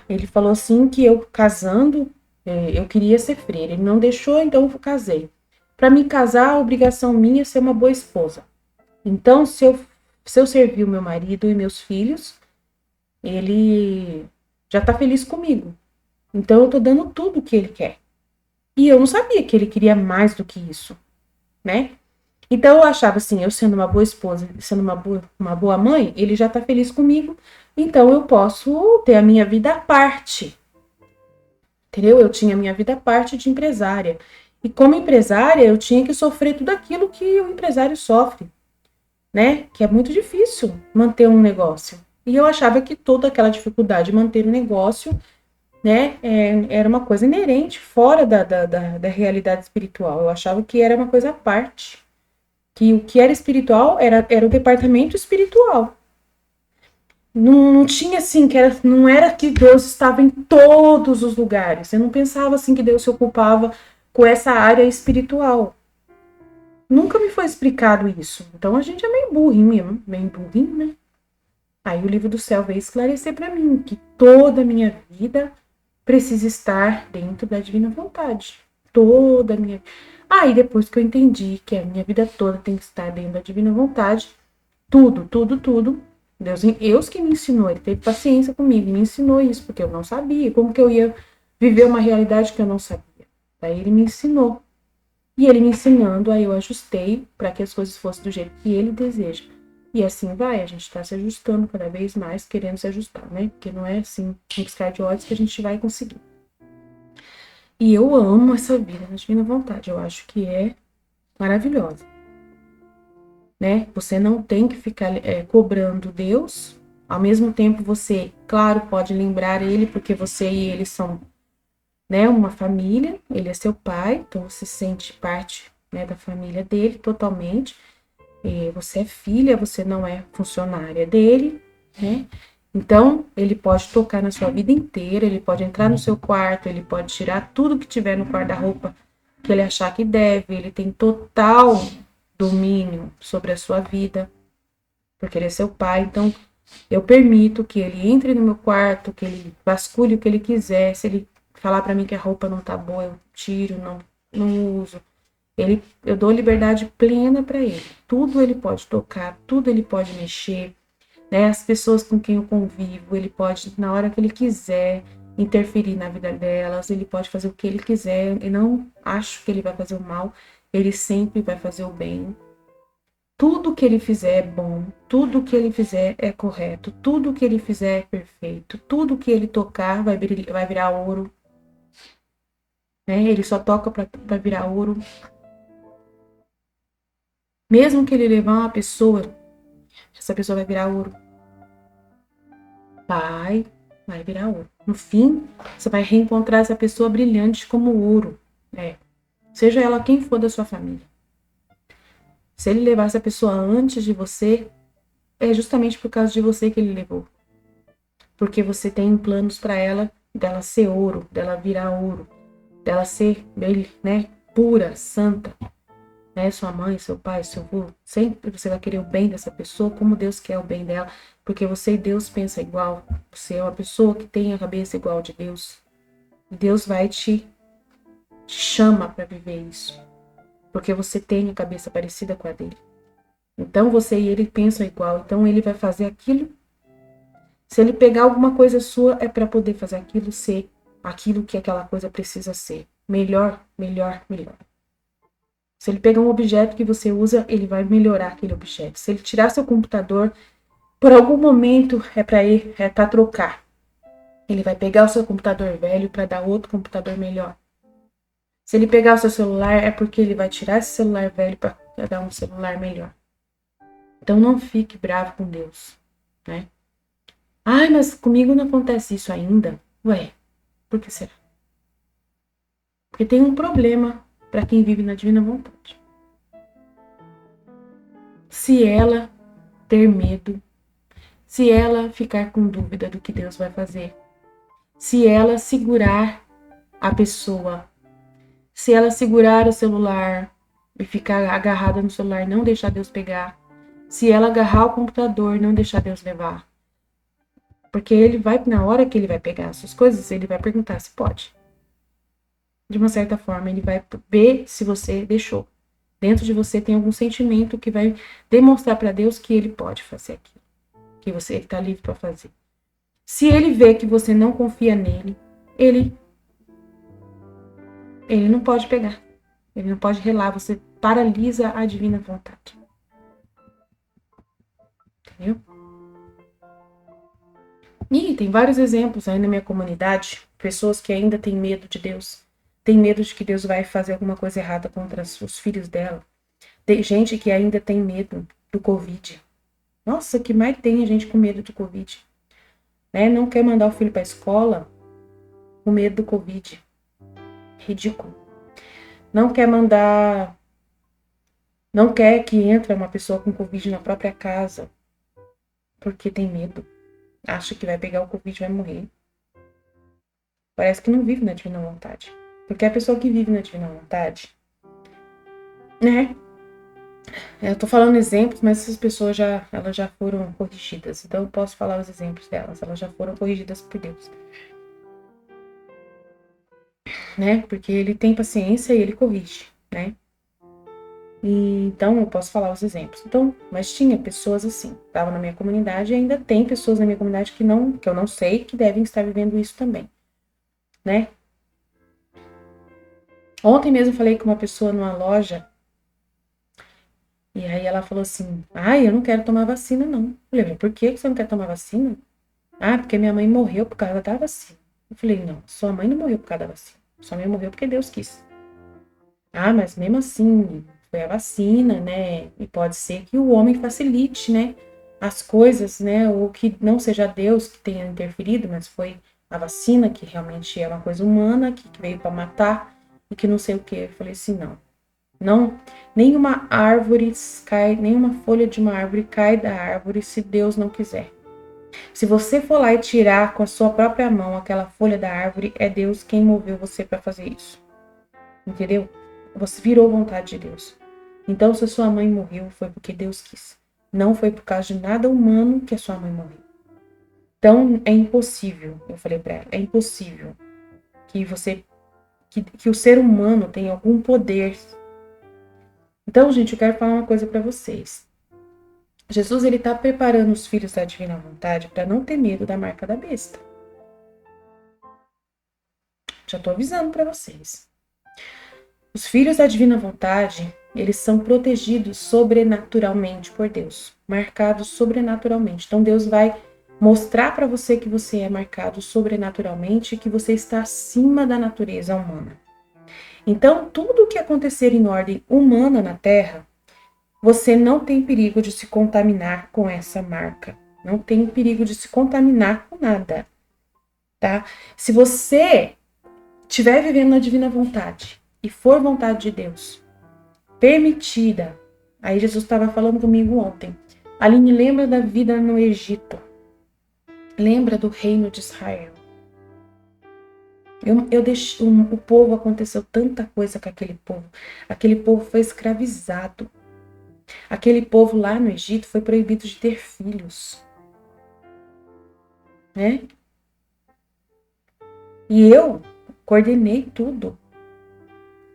ele falou assim que eu casando, eu queria ser freira. Ele não deixou, então eu casei. Para me casar, a obrigação minha é ser uma boa esposa. Então, se eu servir o meu marido e meus filhos, ele já tá feliz comigo. Então eu tô dando tudo o que ele quer. E eu não sabia que ele queria mais do que isso, né? Então eu achava assim, eu sendo uma boa esposa, sendo uma boa mãe, ele já tá feliz comigo, então eu posso ter a minha vida à parte. Entendeu? Eu tinha a minha vida à parte de empresária. E como empresária, eu tinha que sofrer tudo aquilo que o empresário sofre, né? Que é muito difícil manter um negócio. E eu achava que toda aquela dificuldade de manter um negócio, né, era uma coisa inerente, fora da realidade espiritual. Eu achava que era uma coisa à parte. Que o que era espiritual era o departamento espiritual. Não tinha assim, não era que Deus estava em todos os lugares. Eu não pensava assim que Deus se ocupava com essa área espiritual. Nunca me foi explicado isso. Então a gente é meio burrinho mesmo, meio burrinho, né? Aí o livro do céu veio esclarecer para mim que toda a minha vida precisa estar dentro da divina vontade. Toda a minha. Aí depois que eu entendi que a minha vida toda tem que estar dentro da divina vontade, tudo. Deus que me ensinou, ele teve paciência comigo, me ensinou isso, porque eu não sabia como que eu ia viver uma realidade que eu não sabia. Daí ele me ensinou. E ele me ensinando, aí eu ajustei para que as coisas fossem do jeito que ele deseja. E assim vai, a gente está se ajustando cada vez mais, querendo se ajustar, né? Porque não é assim, um piscar de olhos que a gente vai conseguir. E eu amo essa vida na divina vontade, eu acho que é maravilhosa. Né? Você não tem que ficar cobrando Deus. Ao mesmo tempo, você, claro, pode lembrar ele, porque você e ele são, né, uma família. Ele é seu pai, então você se sente parte, né, da família dele totalmente. E você é filha, você não é funcionária dele, né? Então, ele pode tocar na sua vida inteira, ele pode entrar no seu quarto, ele pode tirar tudo que tiver no guarda-roupa que ele achar que deve, ele tem total domínio sobre a sua vida, porque ele é seu pai. Então, eu permito que ele entre no meu quarto, que ele vasculhe o que ele quiser. Se ele falar para mim que a roupa não tá boa, eu tiro, não uso. Eu dou liberdade plena para ele. Tudo ele pode tocar, tudo ele pode mexer, né? As pessoas com quem eu convivo, ele pode, na hora que ele quiser, interferir na vida delas, ele pode fazer o que ele quiser. Eu não acho que ele vai fazer o mal, ele sempre vai fazer o bem. Tudo que ele fizer é bom, tudo que ele fizer é correto, tudo que ele fizer é perfeito, tudo que ele tocar vai virar ouro, né? Ele só toca para virar ouro. Mesmo que ele levar uma pessoa, essa pessoa vai virar ouro. Vai virar ouro. No fim, você vai reencontrar essa pessoa brilhante como ouro, né? Seja ela quem for da sua família. Se ele levar essa pessoa antes de você, é justamente por causa de você que ele levou. Porque você tem planos para ela, dela ser ouro, dela virar ouro, dela ser, né, pura, santa, né? Sua mãe, seu pai, seu avô, sempre você vai querer o bem dessa pessoa, como Deus quer o bem dela, porque você e Deus pensam igual. Você é uma pessoa que tem a cabeça igual de Deus. E Deus vai te chama para viver isso, porque você tem a cabeça parecida com a dele. Então você e ele pensam igual, então ele vai fazer aquilo. Se ele pegar alguma coisa sua, é para poder fazer aquilo ser aquilo que aquela coisa precisa ser. Melhor. Se ele pegar um objeto que você usa, ele vai melhorar aquele objeto. Se ele tirar seu computador, por algum momento é para trocar. Ele vai pegar o seu computador velho para dar outro computador melhor. Se ele pegar o seu celular, é porque ele vai tirar esse celular velho para dar um celular melhor. Então não fique bravo com Deus, né? Ai, mas comigo não acontece isso ainda. Ué, por que será? Porque tem um problema para quem vive na divina vontade. Se ela ter medo, se ela ficar com dúvida do que Deus vai fazer, se ela segurar a pessoa, se ela segurar o celular e ficar agarrada no celular, não deixar Deus pegar, se ela agarrar o computador, não deixar Deus levar. Porque ele vai, na hora que ele vai pegar as suas coisas, ele vai perguntar se pode. De uma certa forma, ele vai ver se você deixou. Dentro de você tem algum sentimento que vai demonstrar para Deus que ele pode fazer aquilo, que você está livre para fazer. Se ele vê que você não confia nele, ele não pode pegar. Ele não pode relar, você paralisa a divina vontade. Entendeu? E tem vários exemplos aí na minha comunidade, pessoas que ainda têm medo de Deus, têm medo de que Deus vai fazer alguma coisa errada contra os filhos dela. Tem gente que ainda tem medo do Covid. Nossa, que mais tem gente com medo do Covid. Né? Não quer mandar o filho para a escola com medo do Covid. Ridículo. Não quer mandar... Não quer que entre uma pessoa com Covid na própria casa porque tem medo. Acha que vai pegar o Covid e vai morrer. Parece que não vive na divina vontade. Porque a pessoa que vive na divina vontade, né? Eu tô falando exemplos, mas essas pessoas elas já foram corrigidas. Então eu posso falar os exemplos delas. Elas já foram corrigidas por Deus. Né? Porque ele tem paciência e ele corrige, né? E, então eu posso falar os exemplos. Então, mas tinha pessoas assim, estava na minha comunidade e ainda tem pessoas na minha comunidade que eu não sei, que devem estar vivendo isso também, né? Ontem mesmo eu falei com uma pessoa numa loja e aí ela falou assim: "Ai, eu não quero tomar vacina não". Eu falei: "Por que você não quer tomar vacina?" "Ah, porque minha mãe morreu por causa da vacina". Eu falei: "Não, sua mãe não morreu por causa da vacina. Sua mãe morreu porque Deus quis". "Ah, mas mesmo assim, foi a vacina, né? E pode ser que o homem facilite, né? As coisas, né? Ou que não seja Deus que tenha interferido, mas foi a vacina que realmente é uma coisa humana, que veio para matar e que não sei o que". Eu falei assim: "Não. Não, nenhuma árvore cai, nenhuma folha de uma árvore cai da árvore se Deus não quiser. Se você for lá e tirar com a sua própria mão aquela folha da árvore, é Deus quem moveu você para fazer isso. Entendeu? Você virou vontade de Deus. Então, se a sua mãe morreu, foi porque Deus quis. Não foi por causa de nada humano que a sua mãe morreu. Então, é impossível, eu falei para ela, é impossível que o ser humano tenha algum poder. Então, gente, eu quero falar uma coisa para vocês. Jesus, ele tá preparando os filhos da divina vontade para não ter medo da marca da besta. Já tô avisando para vocês. Os filhos da divina vontade, eles são protegidos sobrenaturalmente por Deus, marcados sobrenaturalmente. Então Deus vai mostrar para você que você é marcado sobrenaturalmente e que você está acima da natureza humana. Então, tudo o que acontecer em ordem humana na Terra, você não tem perigo de se contaminar com essa marca. Não tem perigo de se contaminar com nada, tá? Se você estiver vivendo na divina vontade e for vontade de Deus, permitida. Aí Jesus estava falando comigo ontem. Aline, lembra da vida no Egito. Lembra do reino de Israel. Eu deixei, o povo, aconteceu tanta coisa com aquele povo. Aquele povo foi escravizado. Aquele povo lá no Egito foi proibido de ter filhos. Né? E eu coordenei tudo.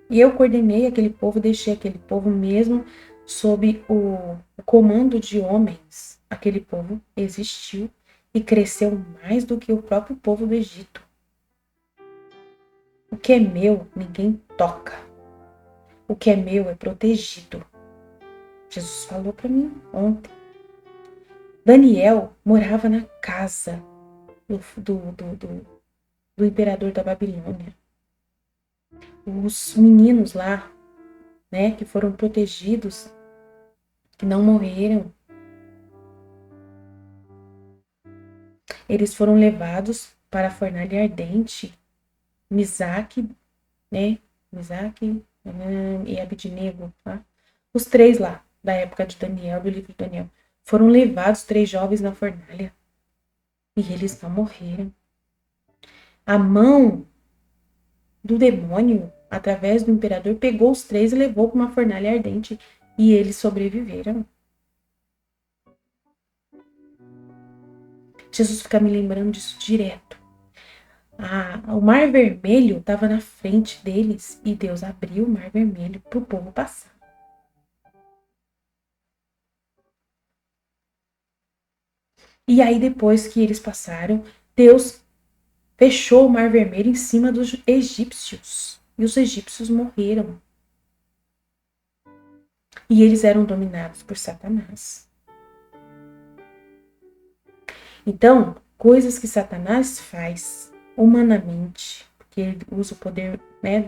E eu coordenei aquele povo, deixei aquele povo mesmo sob o comando de homens. Aquele povo existiu e cresceu mais do que o próprio povo do Egito. O que é meu, ninguém toca. O que é meu é protegido. Jesus falou para mim ontem. Daniel morava na casa do imperador da Babilônia. Os meninos lá, né, que foram protegidos, que não morreram, eles foram levados para a fornalha ardente. Misaque, né? Misaque e Abednego, tá? Os três lá, da época de Daniel, do livro de Daniel, foram levados, três jovens, na fornalha. E eles não morreram. A mão do demônio, através do imperador, pegou os três e levou para uma fornalha ardente e eles sobreviveram. Jesus fica me lembrando disso direto. O Mar Vermelho estava na frente deles e Deus abriu o Mar Vermelho para o povo passar. E aí, depois que eles passaram, Deus fechou o Mar Vermelho em cima dos egípcios. E os egípcios morreram. E eles eram dominados por Satanás. Então, coisas que Satanás faz humanamente, porque ele usa o poder,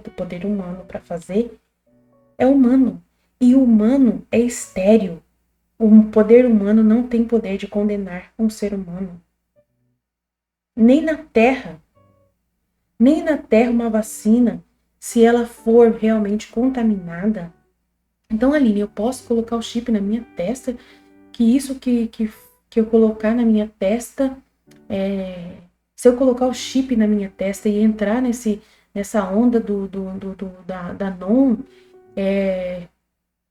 do poder humano para fazer, é humano. E o humano é estéril. O poder humano não tem poder de condenar um ser humano. Nem na Terra uma vacina, se ela for realmente contaminada. Então, Aline, eu posso colocar o chip na minha testa, que isso que eu colocar na minha testa, se eu colocar o chip na minha testa e entrar nessa onda da NOM,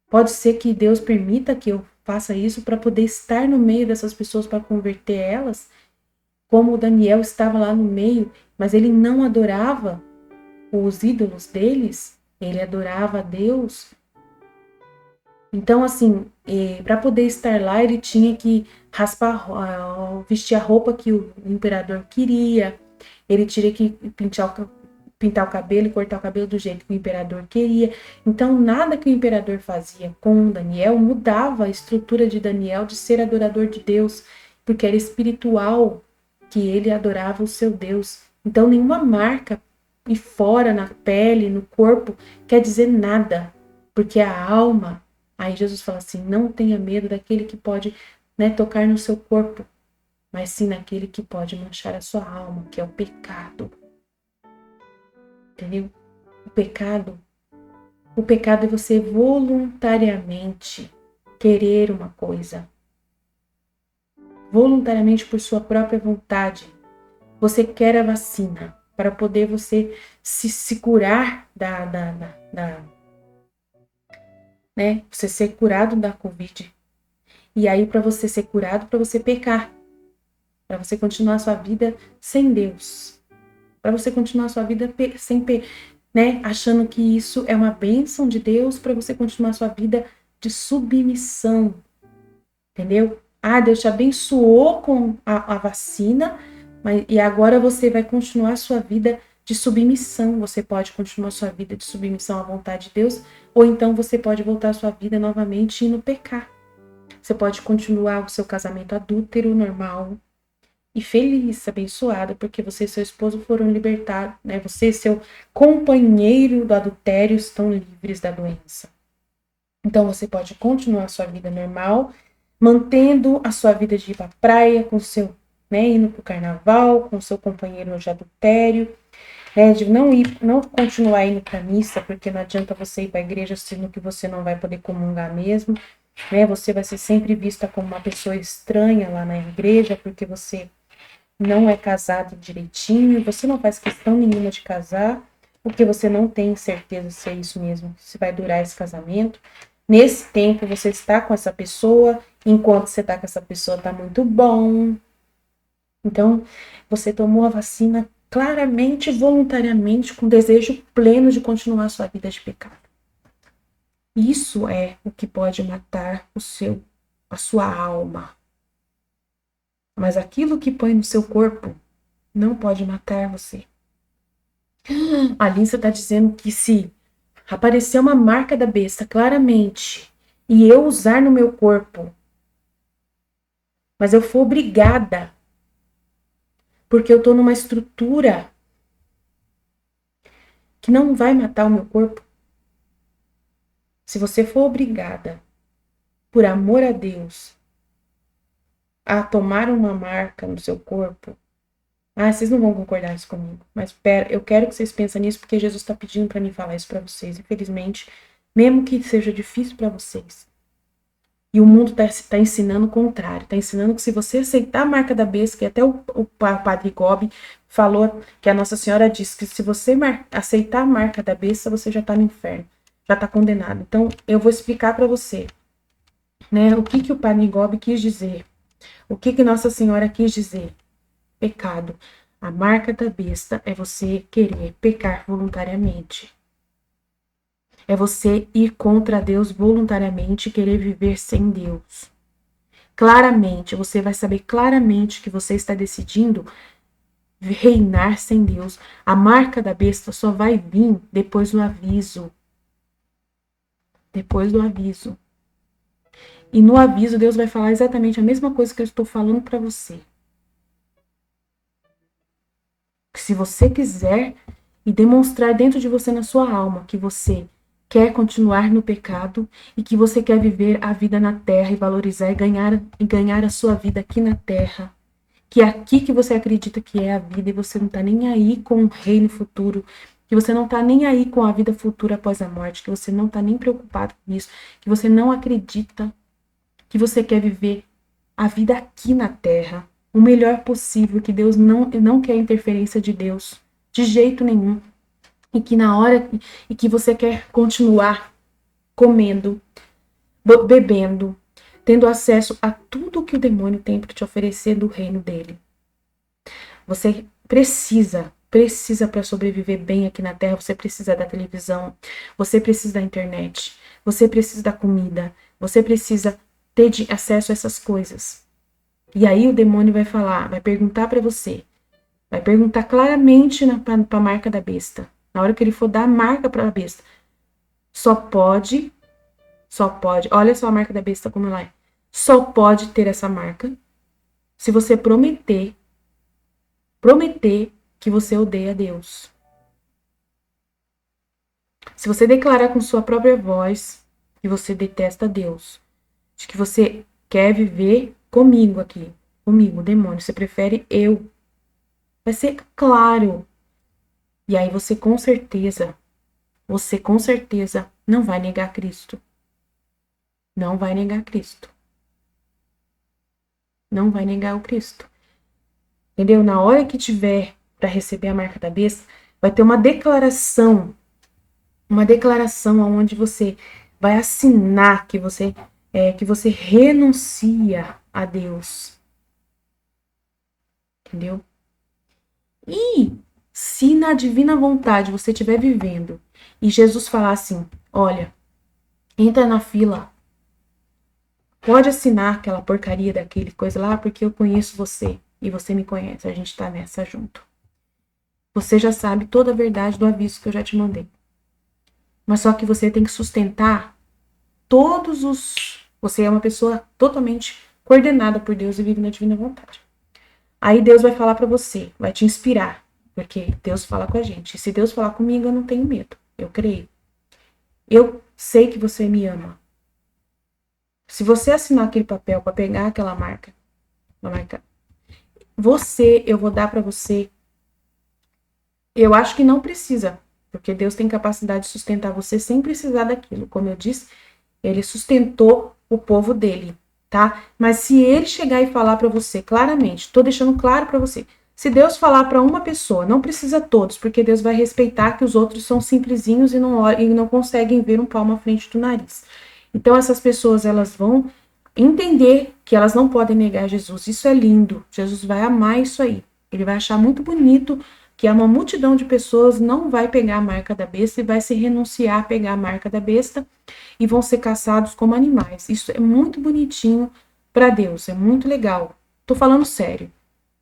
pode ser que Deus permita que eu faça isso para poder estar no meio dessas pessoas para converter elas, como o Daniel estava lá no meio, mas ele não adorava os ídolos deles, ele adorava a Deus. Então, assim, para poder estar lá, ele tinha que vestir a roupa que o imperador queria, ele tinha que pintar o cabelo e cortar o cabelo do jeito que o imperador queria. Então, nada que o imperador fazia com Daniel mudava a estrutura de Daniel de ser adorador de Deus, porque era espiritual, que ele adorava o seu Deus. Então, nenhuma marca e fora, na pele, no corpo, quer dizer nada, porque a alma. Aí Jesus fala assim, não tenha medo daquele que pode, tocar no seu corpo, mas sim naquele que pode manchar a sua alma, que é o pecado. Entendeu? O pecado é você voluntariamente querer uma coisa. Voluntariamente por sua própria vontade. Você quer a vacina para poder você se curar você ser curado da Covid. E aí, para você ser curado, para você pecar. Para você continuar a sua vida sem Deus. Para você continuar a sua vida sem, achando que isso é uma bênção de Deus, para você continuar a sua vida de submissão. Entendeu? Deus te abençoou com a vacina, e agora você vai continuar a sua vida de submissão. Você pode continuar a sua vida de submissão à vontade de Deus, ou então você pode voltar a sua vida novamente e no pecar. Você pode continuar o seu casamento adúltero, normal, e feliz, abençoada, porque você e seu esposo foram libertados, Você e seu companheiro do adultério estão livres da doença. Então você pode continuar a sua vida normal, mantendo a sua vida de ir para a praia com o seu, indo para o carnaval, com o seu companheiro de adultério, de não continuar indo para a missa, porque não adianta você ir para a igreja sendo que você não vai poder comungar mesmo, Você vai ser sempre vista como uma pessoa estranha lá na igreja, porque você não é casado direitinho, você não faz questão nenhuma de casar, porque você não tem certeza se é isso mesmo, se vai durar esse casamento. Nesse tempo, você está com essa pessoa, enquanto você está com essa pessoa, está muito bom. Então, você tomou a vacina claramente, voluntariamente, com desejo pleno de continuar a sua vida de pecado. Isso é o que pode matar a sua alma. Mas aquilo que põe no seu corpo não pode matar você. A Lisa está dizendo que se aparecer uma marca da besta claramente e eu usar no meu corpo, mas eu for obrigada, porque eu estou numa estrutura que não vai matar o meu corpo. Se você for obrigada, por amor a Deus, a tomar uma marca no seu corpo, vocês não vão concordar isso comigo, mas eu quero que vocês pensem nisso, porque Jesus está pedindo para mim falar isso para vocês, infelizmente, mesmo que seja difícil para vocês. E o mundo está ensinando o contrário, está ensinando que se você aceitar a marca da besta, que até o padre Gobi falou, que a Nossa Senhora diz que se você aceitar a marca da besta, você já está no inferno, já está condenado. Então, eu vou explicar para você, né, o que o Padre Gobi quis dizer, o que Nossa Senhora quis dizer. Pecado. A marca da besta é você querer pecar voluntariamente. É você ir contra Deus voluntariamente e querer viver sem Deus. Claramente, você vai saber claramente que você está decidindo reinar sem Deus. A marca da besta só vai vir depois do aviso. Depois do aviso. E no aviso, Deus vai falar exatamente a mesma coisa que eu estou falando para você. Que se você quiser e demonstrar dentro de você, na sua alma, que você quer continuar no pecado e que você quer viver a vida na terra e valorizar e ganhar a sua vida aqui na terra, que é aqui que você acredita que é a vida e você não está nem aí com o reino futuro, que você não está nem aí com a vida futura após a morte, que você não está nem preocupado com isso, que você não acredita, que você quer viver a vida aqui na terra, o melhor possível, que Deus não quer interferência de Deus, de jeito nenhum, e que na hora e que você quer continuar comendo, bebendo, tendo acesso a tudo que o demônio tem para te oferecer do reino dele. Você precisa para sobreviver bem aqui na Terra, você precisa da televisão, você precisa da internet, você precisa da comida, você precisa ter acesso a essas coisas. E aí o demônio vai falar, vai perguntar para você, vai perguntar claramente para a marca da besta. Na hora que ele for dar a marca para a besta, só pode, olha só a marca da besta como ela é. Só pode ter essa marca se você prometer que você odeia Deus. Se você declarar com sua própria voz que você detesta Deus, de que você quer viver comigo aqui, comigo, demônio, você prefere eu, vai ser claro. E aí você com certeza não vai negar Cristo. Não vai negar Cristo. Não vai negar o Cristo. Entendeu? Na hora que tiver para receber a marca da besta, vai ter uma declaração onde você vai assinar que você renuncia a Deus. Entendeu? E se na divina vontade você estiver vivendo e Jesus falar assim, olha, entra na fila, pode assinar aquela porcaria daquele coisa lá, porque eu conheço você e você me conhece, a gente tá nessa junto. Você já sabe toda a verdade do aviso que eu já te mandei. Mas só que você tem que sustentar você é uma pessoa totalmente coordenada por Deus e vive na divina vontade. Aí Deus vai falar para você, vai te inspirar, porque Deus fala com a gente. E se Deus falar comigo, eu não tenho medo, eu creio. Eu sei que você me ama. Se você assinar aquele papel para pegar aquela marca, eu vou dar para você. Eu acho que não precisa, porque Deus tem capacidade de sustentar você sem precisar daquilo. Como eu disse, ele sustentou o povo dele, tá? Mas se ele chegar e falar para você claramente, tô deixando claro para você, se Deus falar para uma pessoa, não precisa todos, porque Deus vai respeitar que os outros são simplesinhos e não conseguem ver um palmo à frente do nariz. Então essas pessoas, elas vão entender que elas não podem negar Jesus. Isso é lindo. Jesus vai amar isso aí. Ele vai achar muito bonito que uma multidão de pessoas não vai pegar a marca da besta e vai se renunciar a pegar a marca da besta e vão ser caçados como animais. Isso é muito bonitinho para Deus, é muito legal. Tô falando sério,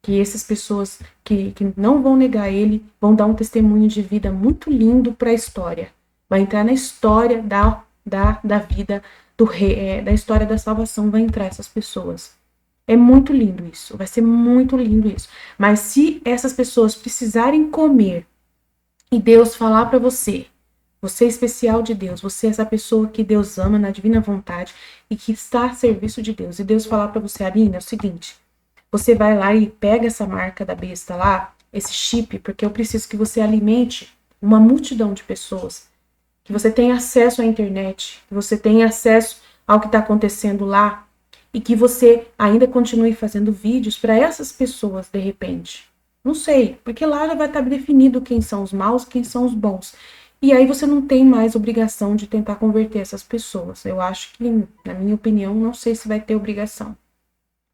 que essas pessoas que não vão negar ele vão dar um testemunho de vida muito lindo para a história. Vai entrar na história da vida do rei, da história da salvação, vai entrar essas pessoas. É muito lindo isso, vai ser muito lindo isso. Mas se essas pessoas precisarem comer e Deus falar para você é especial de Deus, você é essa pessoa que Deus ama na divina vontade e que está a serviço de Deus, e Deus falar para você, Aline, é o seguinte, você vai lá e pega essa marca da besta lá, esse chip, porque eu preciso que você alimente uma multidão de pessoas, que você tenha acesso à internet, que você tenha acesso ao que está acontecendo lá, e que você ainda continue fazendo vídeos para essas pessoas, de repente. Não sei, porque lá já vai estar definido quem são os maus e quem são os bons. E aí você não tem mais obrigação de tentar converter essas pessoas. Eu acho que, na minha opinião, não sei se vai ter obrigação,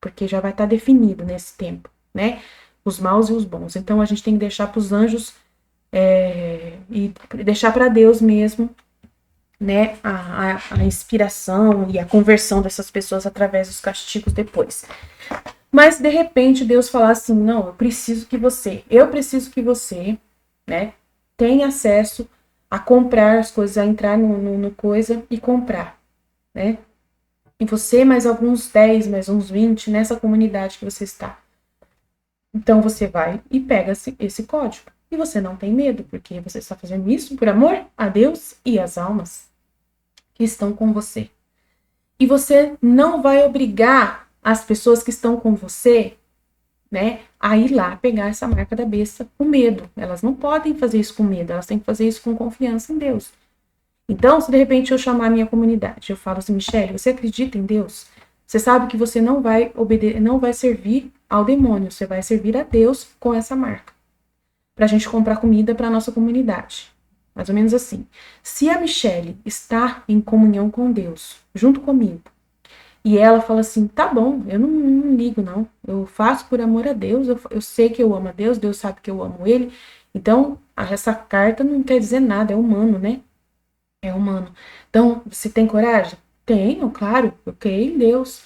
porque já vai estar definido nesse tempo, né? Os maus e os bons. Então a gente tem que deixar para os anjos e deixar para Deus mesmo, né? A inspiração e a conversão dessas pessoas através dos castigos depois. Mas de repente Deus falar assim: não, eu preciso que você, né, tenha acesso a comprar as coisas, a entrar no coisa e comprar, né? E você, mais alguns 10, mais uns 20 nessa comunidade que você está. Então você vai e pega esse código. E você não tem medo, porque você está fazendo isso por amor a Deus e às almas que estão com você. E você não vai obrigar as pessoas que estão com você, né, a ir lá pegar essa marca da besta com medo. Elas não podem fazer isso com medo, elas têm que fazer isso com confiança em Deus. Então, se de repente eu chamar a minha comunidade, eu falo assim: Michele, você acredita em Deus? Você sabe que você não vai servir ao demônio, você vai servir a Deus com essa marca. Pra gente comprar comida para nossa comunidade. Mais ou menos assim. Se a Michele está em comunhão com Deus, junto comigo, e ela fala assim: tá bom, eu não ligo, não. Eu faço por amor a Deus, eu sei que eu amo a Deus, Deus sabe que eu amo Ele. Então, essa carta não quer dizer nada, é humano, né? É humano. Então, você tem coragem? Tenho, claro, eu creio em Deus.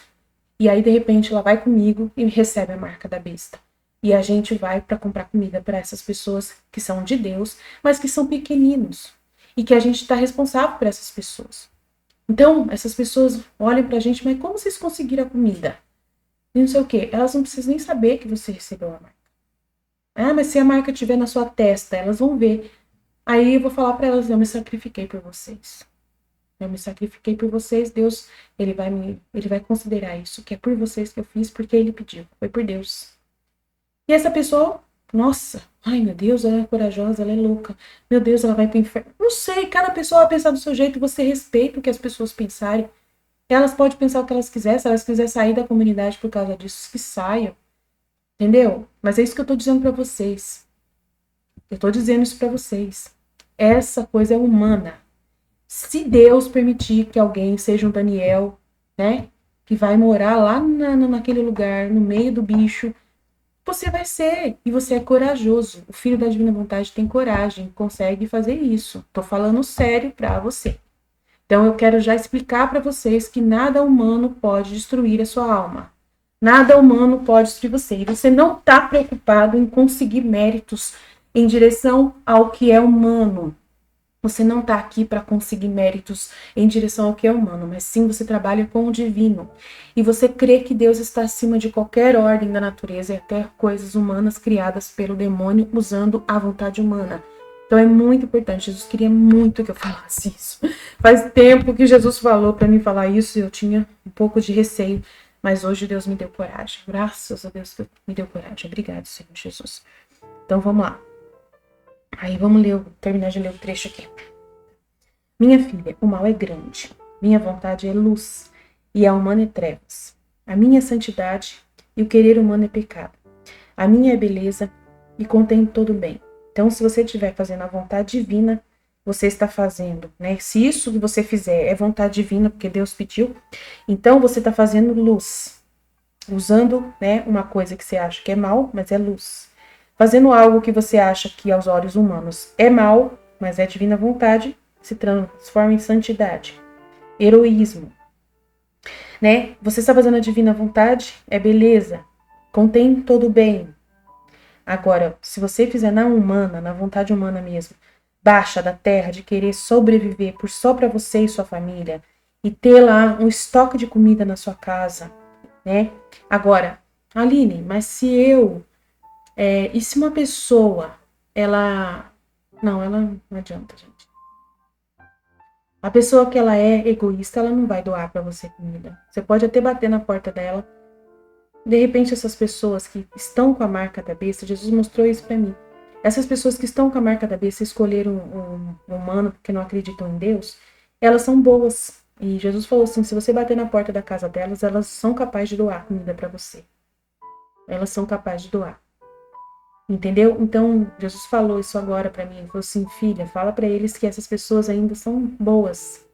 E aí, de repente, ela vai comigo e recebe a marca da besta. E a gente vai para comprar comida para essas pessoas que são de Deus, mas que são pequeninos. E que a gente está responsável por essas pessoas. Então, essas pessoas olham pra gente: mas como vocês conseguiram a comida? E não sei o quê. Elas não precisam nem saber que você recebeu a marca. Ah, mas se a marca estiver na sua testa, elas vão ver. Aí eu vou falar para elas: eu me sacrifiquei por vocês. Eu me sacrifiquei por vocês, Deus, ele vai considerar isso, que é por vocês que eu fiz, porque ele pediu, foi por Deus. E essa pessoa, nossa, ai meu Deus, ela é corajosa, ela é louca, meu Deus, ela vai pro inferno. Não sei, cada pessoa vai pensar do seu jeito, você respeita o que as pessoas pensarem. Elas podem pensar o que elas quiserem, se elas quiserem sair da comunidade por causa disso, que saiam, entendeu? Mas é isso que eu tô dizendo para vocês. Eu tô dizendo isso para vocês. Essa coisa é humana. Se Deus permitir que alguém seja um Daniel, né, que vai morar lá naquele lugar, no meio do bicho, você vai ser. E você é corajoso. O filho da divina vontade tem coragem, consegue fazer isso. Tô falando sério pra você. Então eu quero já explicar para vocês que nada humano pode destruir a sua alma. Nada humano pode destruir você. E você não está preocupado em conseguir méritos em direção ao que é humano. Você não está aqui para conseguir méritos em direção ao que é humano, mas sim você trabalha com o divino. E você crê que Deus está acima de qualquer ordem da natureza e até coisas humanas criadas pelo demônio usando a vontade humana. Então é muito importante. Jesus queria muito que eu falasse isso. Faz tempo que Jesus falou para mim falar isso e eu tinha um pouco de receio, mas hoje Deus me deu coragem. Graças a Deus que me deu coragem. Obrigado, Senhor Jesus. Então vamos lá. Aí vamos terminar de ler o trecho aqui. Minha filha, o mal é grande. Minha vontade é luz e a humana é trevas. A minha santidade e o querer humano é pecado. A minha é beleza e contém todo o bem. Então, se você estiver fazendo a vontade divina, você está fazendo, né? Se isso que você fizer é vontade divina, porque Deus pediu, então você está fazendo luz. Usando, né, uma coisa que você acha que é mal, mas é luz. Fazendo algo que você acha que aos olhos humanos é mal, mas é divina vontade, se transforma em santidade. Heroísmo, né? Você está fazendo a divina vontade, é beleza, contém todo o bem. Agora, se você fizer na humana, na vontade humana mesmo, baixa da terra de querer sobreviver por só para você e sua família e ter lá um estoque de comida na sua casa, né? Agora, Aline, mas se e se uma pessoa, ela não adianta, gente. A pessoa que ela é egoísta, ela não vai doar para você comida. Você pode até bater na porta dela. De repente, essas pessoas que estão com a marca da besta, Jesus mostrou isso para mim. Essas pessoas que estão com a marca da besta escolheram um humano porque não acreditam em Deus, elas são boas. E Jesus falou assim: se você bater na porta da casa delas, elas são capazes de doar comida para você. Elas são capazes de doar. Entendeu? Então, Jesus falou isso agora para mim. Ele falou assim, filha, fala para eles que essas pessoas ainda são boas.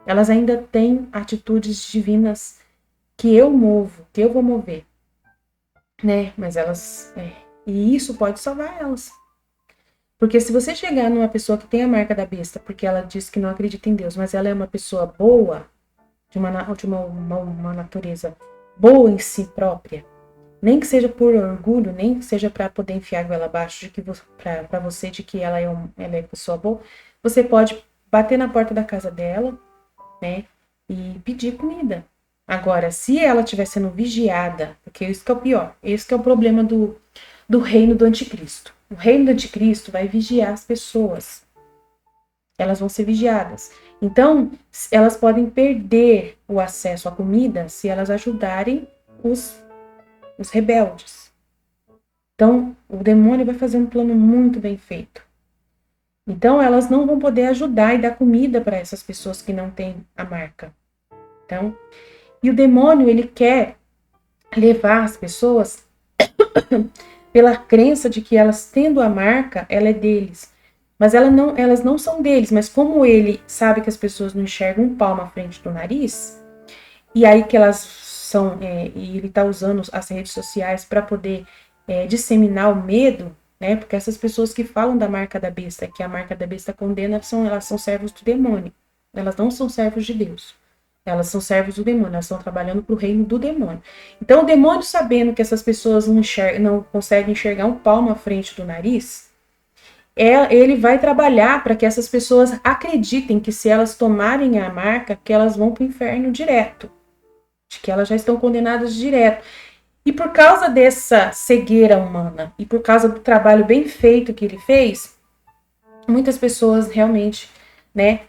Elas ainda têm atitudes divinas que eu movo, que eu vou mover, né? Mas elas... E isso pode salvar elas. Porque se você chegar numa pessoa que tem a marca da besta, porque ela diz que não acredita em Deus, mas ela é uma pessoa boa, de uma natureza boa em si própria, nem que seja por orgulho, nem que seja para poder enfiar a goela abaixo para você de que ela é pessoa boa, você pode bater na porta da casa dela, né, e pedir comida. Agora, se ela estiver sendo vigiada, porque isso que é o pior, esse que é o problema do reino do anticristo. O reino do anticristo vai vigiar as pessoas. Elas vão ser vigiadas. Então, elas podem perder o acesso à comida se elas ajudarem os rebeldes. Então, o demônio vai fazer um plano muito bem feito. Então, elas não vão poder ajudar e dar comida para essas pessoas que não têm a marca. Então, e o demônio, ele quer levar as pessoas pela crença de que elas tendo a marca, ela é deles. Mas elas não são deles, mas como ele sabe que as pessoas não enxergam um palmo à frente do nariz, e aí que elas são, e ele está usando as redes sociais para poder disseminar o medo, né? Porque essas pessoas que falam da marca da besta, que a marca da besta condena, elas são servos do demônio. Elas não são servos de Deus. Elas são servos do demônio, elas estão trabalhando para o reino do demônio. Então, o demônio, sabendo que essas pessoas não conseguem enxergar um palmo à frente do nariz, ele vai trabalhar para que essas pessoas acreditem que se elas tomarem a marca, que elas vão para o inferno direto, de que elas já estão condenadas direto. E por causa dessa cegueira humana e por causa do trabalho bem feito que ele fez, muitas pessoas realmente, né,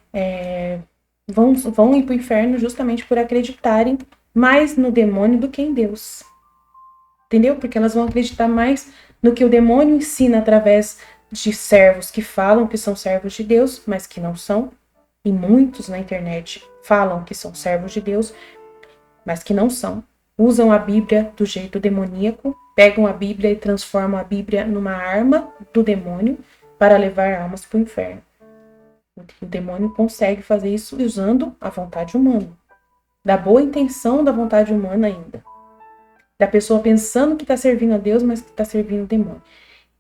vão ir para o inferno justamente por acreditarem mais no demônio do que em Deus. Entendeu? Porque elas vão acreditar mais no que o demônio ensina através de servos que falam que são servos de Deus, mas que não são. E muitos na internet falam que são servos de Deus, mas que não são. Usam a Bíblia do jeito demoníaco, pegam a Bíblia e transformam a Bíblia numa arma do demônio para levar almas para o inferno. O demônio consegue fazer isso usando a vontade humana, da boa intenção da vontade humana ainda. Da pessoa pensando que está servindo a Deus, mas que está servindo o demônio.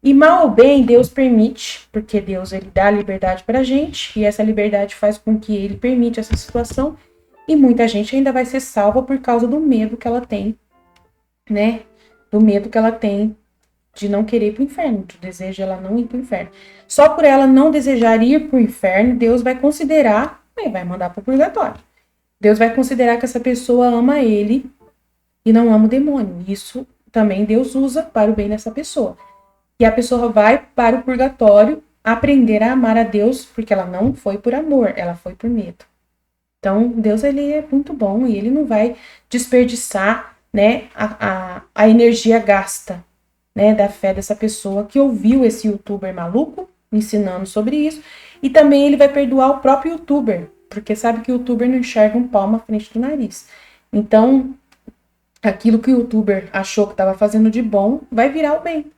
E mal ou bem, Deus permite, porque Deus ele dá liberdade para a gente, e essa liberdade faz com que ele permite essa situação, e muita gente ainda vai ser salva por causa do medo que ela tem, né? Do medo que ela tem de não querer ir para o inferno, do desejo de ela não ir para o inferno. Só por ela não desejar ir para o inferno, Deus vai considerar, vai mandar para o purgatório. Deus vai considerar que essa pessoa ama ele e não ama o demônio. Isso também Deus usa para o bem dessa pessoa. E a pessoa vai para o purgatório aprender a amar a Deus, porque ela não foi por amor, ela foi por medo. Então, Deus ele é muito bom e ele não vai desperdiçar, né, a energia gasta, né, da fé dessa pessoa que ouviu esse youtuber maluco ensinando sobre isso. E também ele vai perdoar o próprio youtuber, porque sabe que o youtuber não enxerga um palmo à frente do nariz. Então, aquilo que o youtuber achou que estava fazendo de bom vai virar o bem.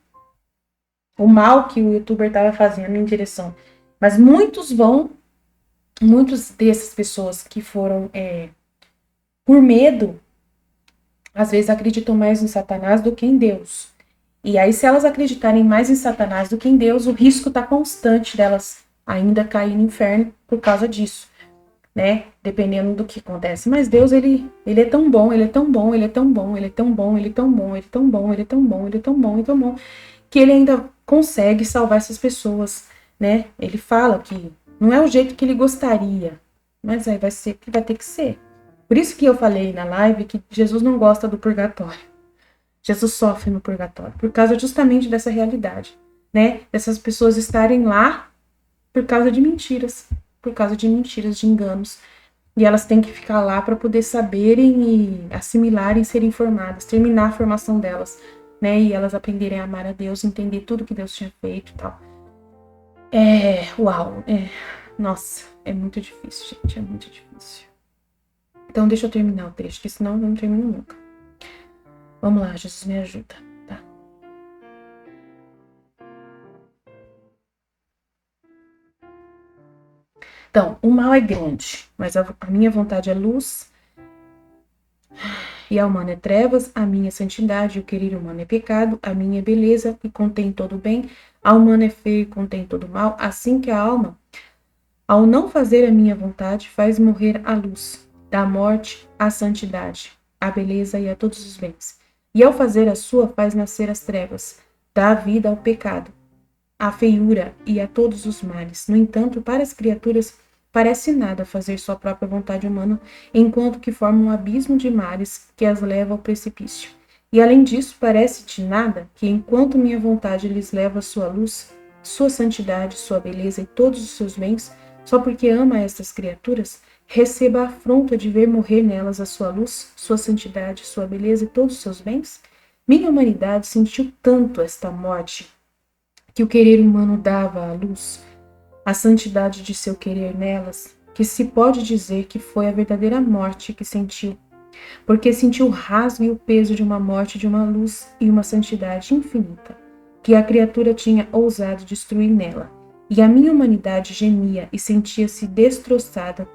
O mal que o youtuber estava fazendo em direção. Mas muitos dessas pessoas que foram por medo, às vezes acreditam mais em Satanás do que em Deus. E aí, se elas acreditarem mais em Satanás do que em Deus, o risco está constante delas ainda cair no inferno por causa disso, né? Dependendo do que acontece. Mas Deus, ele é tão bom, ele é tão bom, ele é tão bom, ele é tão bom, ele é tão bom, ele é tão bom, ele é tão bom, ele é tão bom, ele é tão bom, que ele ainda consegue salvar essas pessoas, né? Ele fala que não é o jeito que ele gostaria, mas aí vai ser que vai ter que ser. Por isso que eu falei na live que Jesus não gosta do purgatório. Jesus sofre no purgatório, por causa justamente dessa realidade, né? Dessas pessoas estarem lá por causa de mentiras, de enganos. E elas têm que ficar lá para poder saberem e assimilarem, serem formadas, terminar a formação delas, né? E elas aprenderem a amar a Deus, entender tudo que Deus tinha feito e tal. Uau, nossa, é muito difícil, gente, é muito difícil. Então deixa eu terminar o texto, porque senão eu não termino nunca. Vamos lá, Jesus me ajuda, tá? Então, o mal é grande, mas a minha vontade é luz e a humana é trevas, a minha santidade e o querer humano é pecado, a minha é beleza e contém todo o bem, a humana é feia e contém todo o mal, assim que a alma, ao não fazer a minha vontade, faz morrer a luz, dá morte à santidade, à beleza e a todos os bens. E ao fazer a sua, faz nascer as trevas, dá vida ao pecado, à feiura e a todos os males. No entanto, para as criaturas, parece nada fazer sua própria vontade humana, enquanto que forma um abismo de males que as leva ao precipício. E além disso, parece-te nada que, enquanto minha vontade lhes leva sua luz, sua santidade, sua beleza e todos os seus bens, só porque ama estas criaturas, receba a afronta de ver morrer nelas a sua luz, sua santidade, sua beleza e todos os seus bens? Minha humanidade sentiu tanto esta morte que o querer humano dava à luz, a santidade de seu querer nelas, que se pode dizer que foi a verdadeira morte que sentiu, porque sentiu o rasgo e o peso de uma morte de uma luz e uma santidade infinita, que a criatura tinha ousado destruir nela. E a minha humanidade gemia e sentia-se destroçada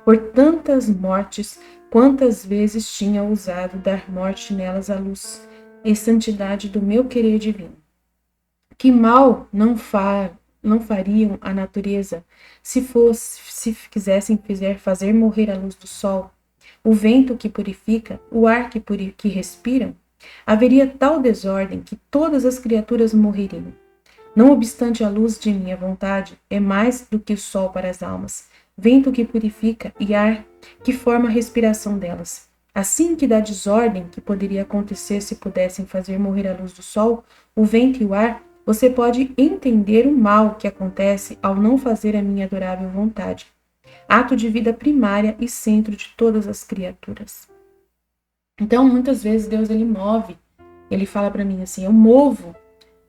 por tantas mortes, quantas vezes tinha ousado dar morte nelas à luz e santidade do meu querer divino. Que mal não fariam a natureza se quisessem fazer morrer a luz do sol, o vento que purifica, o ar que respiram? Haveria tal desordem que todas as criaturas morreriam. Não obstante, a luz de minha vontade é mais do que o sol para as almas, vento que purifica e ar que forma a respiração delas. Assim que da desordem que poderia acontecer se pudessem fazer morrer a luz do sol, o vento e o ar, você pode entender o mal que acontece ao não fazer a minha adorável vontade, ato de vida primária e centro de todas as criaturas. Então, muitas vezes Deus ele move, ele fala para mim assim: eu movo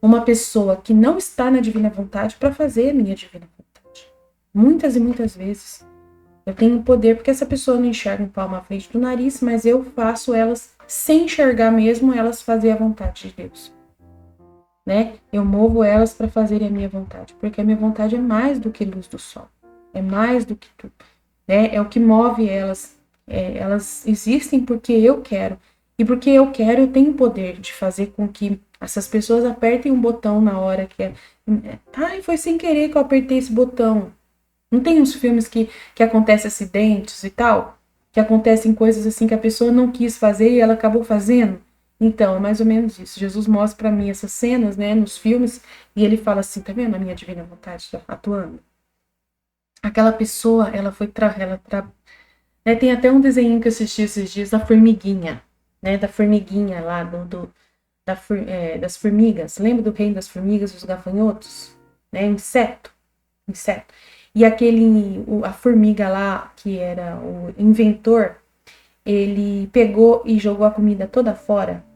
uma pessoa que não está na divina vontade para fazer a minha divina vontade. Muitas e muitas vezes eu tenho poder porque essa pessoa não enxerga um palmo à frente do nariz, mas eu faço elas sem enxergar mesmo, elas fazer a vontade de Deus. Né? Eu movo elas para fazerem a minha vontade, porque a minha vontade é mais do que luz do sol, é mais do que tudo, né? É o que move elas, elas existem porque eu quero, e porque eu quero, eu tenho poder de fazer com que essas pessoas apertem um botão na hora que ai, foi sem querer que eu apertei esse botão. Não tem uns filmes que acontecem acidentes e tal, que acontecem coisas assim que a pessoa não quis fazer e ela acabou fazendo? Então, é mais ou menos isso. Jesus mostra para mim essas cenas, né, nos filmes, e ele fala assim, tá vendo a minha divina vontade atuando? Aquela pessoa, ela foi né, tem até um desenho que eu assisti esses dias da formiguinha, né, da formiguinha lá das formigas. Lembra do reino das formigas, dos gafanhotos, né, inseto. E a formiga lá, que era o inventor, ele pegou e jogou a comida toda fora.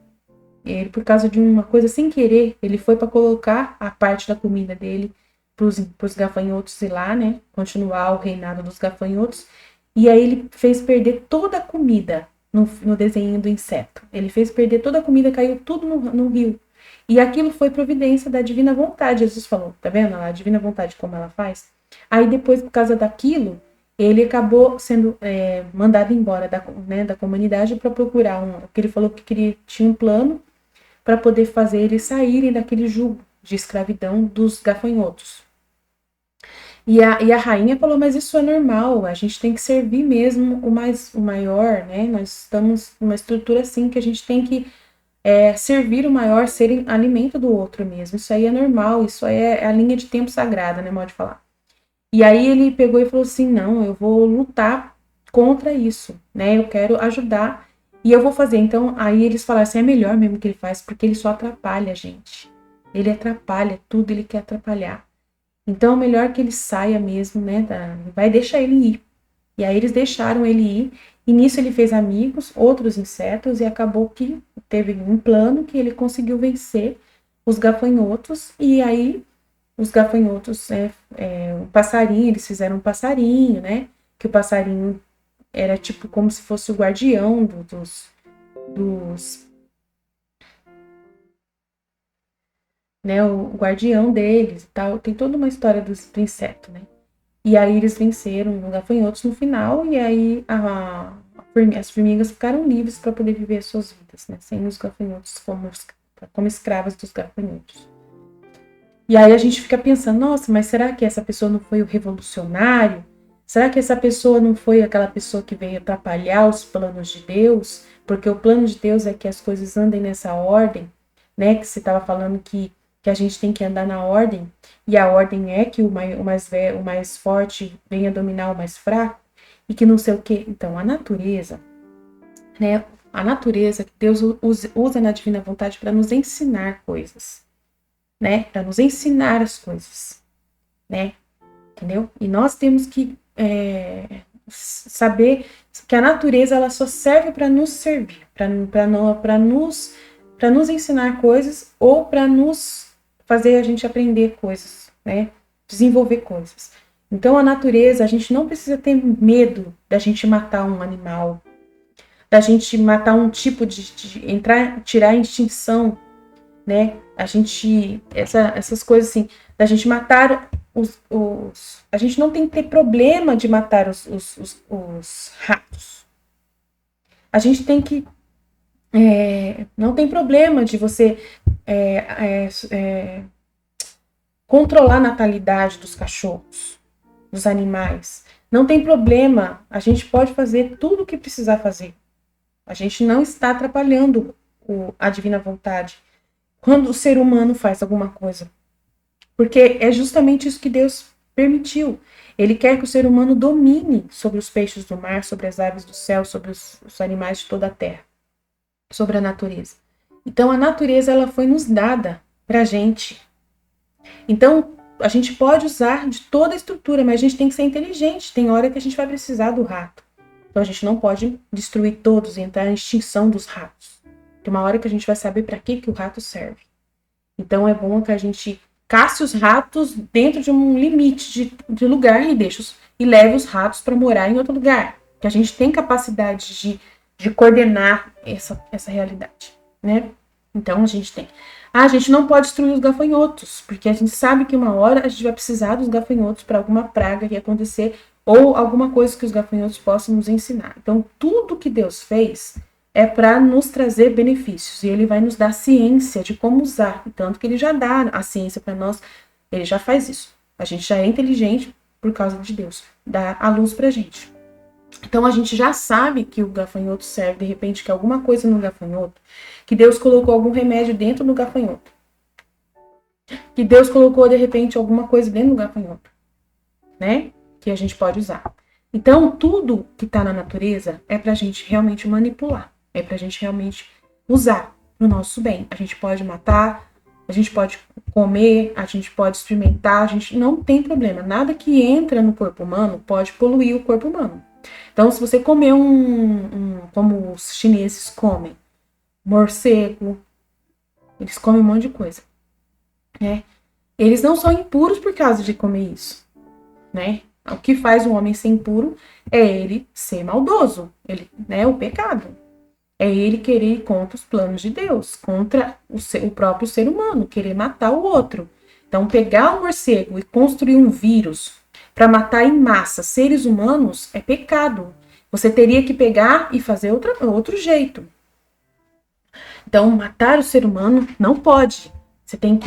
Ele, por causa de uma coisa sem querer, ele foi para colocar a parte da comida dele para os gafanhotos ir lá, né? Continuar o reinado dos gafanhotos. E aí ele fez perder toda a comida no desenho do inseto. Ele fez perder toda a comida, caiu tudo no rio. E aquilo foi providência da divina vontade. Jesus falou, tá vendo? A divina vontade, como ela faz. Aí depois, por causa daquilo, ele acabou sendo mandado embora da comunidade para procurar porque ele falou que tinha um plano para poder fazer eles saírem daquele jugo de escravidão dos gafanhotos. E a rainha falou, mas isso é normal, a gente tem que servir mesmo o maior, né? Nós estamos numa estrutura assim que a gente tem que servir o maior, ser alimento do outro mesmo. Isso aí é normal, isso aí é a linha de tempo sagrada, né? Pode falar. E aí ele pegou e falou assim, não, eu vou lutar contra isso, né? Eu quero ajudar e eu vou fazer. Então, aí eles falaram assim, é melhor mesmo que ele faz, porque ele só atrapalha a gente. Ele atrapalha tudo, ele quer atrapalhar. Então, é melhor que ele saia mesmo, né? Vai deixar ele ir. E aí eles deixaram ele ir, e nisso ele fez amigos, outros insetos, e acabou que teve um plano que ele conseguiu vencer os gafanhotos, e aí os gafanhotos, um passarinho, eles fizeram um passarinho, né? Que o passarinho era tipo como se fosse o guardião dos né? O guardião deles e tal. Tem toda uma história do inseto, né? E aí eles venceram os gafanhotos no final, e aí as formigas ficaram livres para poder viver as suas vidas, né? Sem os gafanhotos como escravas dos gafanhotos. E aí a gente fica pensando, nossa, mas será que essa pessoa não foi o revolucionário? Será que essa pessoa não foi aquela pessoa que veio atrapalhar os planos de Deus? Porque o plano de Deus é que as coisas andem nessa ordem, né? Que você estava falando que a gente tem que andar na ordem, e a ordem é que o mais forte venha dominar o mais fraco, e que não sei o quê. Então, a natureza, né? A natureza que Deus usa na divina vontade para nos ensinar coisas, né? Para nos ensinar as coisas, né? Entendeu? E nós temos que saber que a natureza ela só serve para nos servir, para nos ensinar coisas ou para nos fazer a gente aprender coisas, né? Desenvolver coisas. Então a natureza, a gente não precisa ter medo da gente matar um animal, da gente matar um tipo tirar a extinção, né? A gente, essas coisas assim, da gente matar a gente não tem que ter problema de matar os ratos. A gente tem que não tem problema de você controlar a natalidade dos cachorros, dos animais. Não tem problema, a gente pode fazer tudo o que precisar fazer. A gente não está atrapalhando a divina vontade quando o ser humano faz alguma coisa. Porque é justamente isso que Deus permitiu. Ele quer que o ser humano domine sobre os peixes do mar, sobre as aves do céu, sobre os animais de toda a terra, sobre a natureza. Então a natureza ela foi nos dada para a gente. Então a gente pode usar de toda a estrutura, mas a gente tem que ser inteligente. Tem hora que a gente vai precisar do rato. Então a gente não pode destruir todos e entrar em extinção dos ratos. Tem uma hora que a gente vai saber para que o rato serve. Então é bom que a gente caça os ratos dentro de um limite de lugar e leve os ratos para morar em outro lugar. Que a gente tem capacidade de coordenar essa realidade, né? Então a gente tem. A gente não pode destruir os gafanhotos, porque a gente sabe que uma hora a gente vai precisar dos gafanhotos para alguma praga que acontecer ou alguma coisa que os gafanhotos possam nos ensinar. Então tudo que Deus fez é para nos trazer benefícios. E ele vai nos dar ciência de como usar. Tanto que ele já dá a ciência para nós. Ele já faz isso. A gente já é inteligente por causa de Deus. Dá a luz pra gente. Então a gente já sabe que o gafanhoto serve, de repente, que alguma coisa no gafanhoto, que Deus colocou algum remédio dentro do gafanhoto. Que Deus colocou, de repente, alguma coisa dentro do gafanhoto. Né? Que a gente pode usar. Então, tudo que está na natureza é pra gente realmente manipular. É pra gente realmente usar no nosso bem. A gente pode matar, a gente pode comer, a gente pode experimentar, a gente não tem problema. Nada que entra no corpo humano pode poluir o corpo humano. Então, se você comer como os chineses comem, morcego, eles comem um monte de coisa, né? Eles não são impuros por causa de comer isso, né? O que faz um homem ser impuro é ele ser maldoso, né? O pecado. É ele querer ir contra os planos de Deus, contra o próprio ser humano, querer matar o outro. Então, pegar um morcego e construir um vírus para matar em massa seres humanos é pecado. Você teria que pegar e fazer outro jeito. Então, matar o ser humano não pode.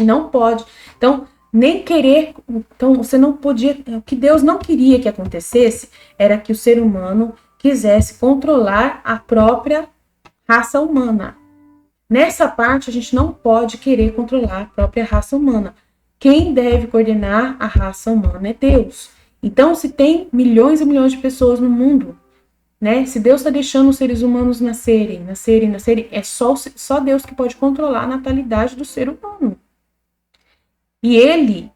Não pode. Então, nem querer. Então, você não podia. O que Deus não queria que acontecesse era que o ser humano quisesse controlar a própria raça humana. Nessa parte, a gente não pode querer controlar a própria raça humana. Quem deve coordenar a raça humana é Deus. Então, se tem milhões e milhões de pessoas no mundo, né? Se Deus está deixando os seres humanos nascerem, é só Deus que pode controlar a natalidade do ser humano. E ele,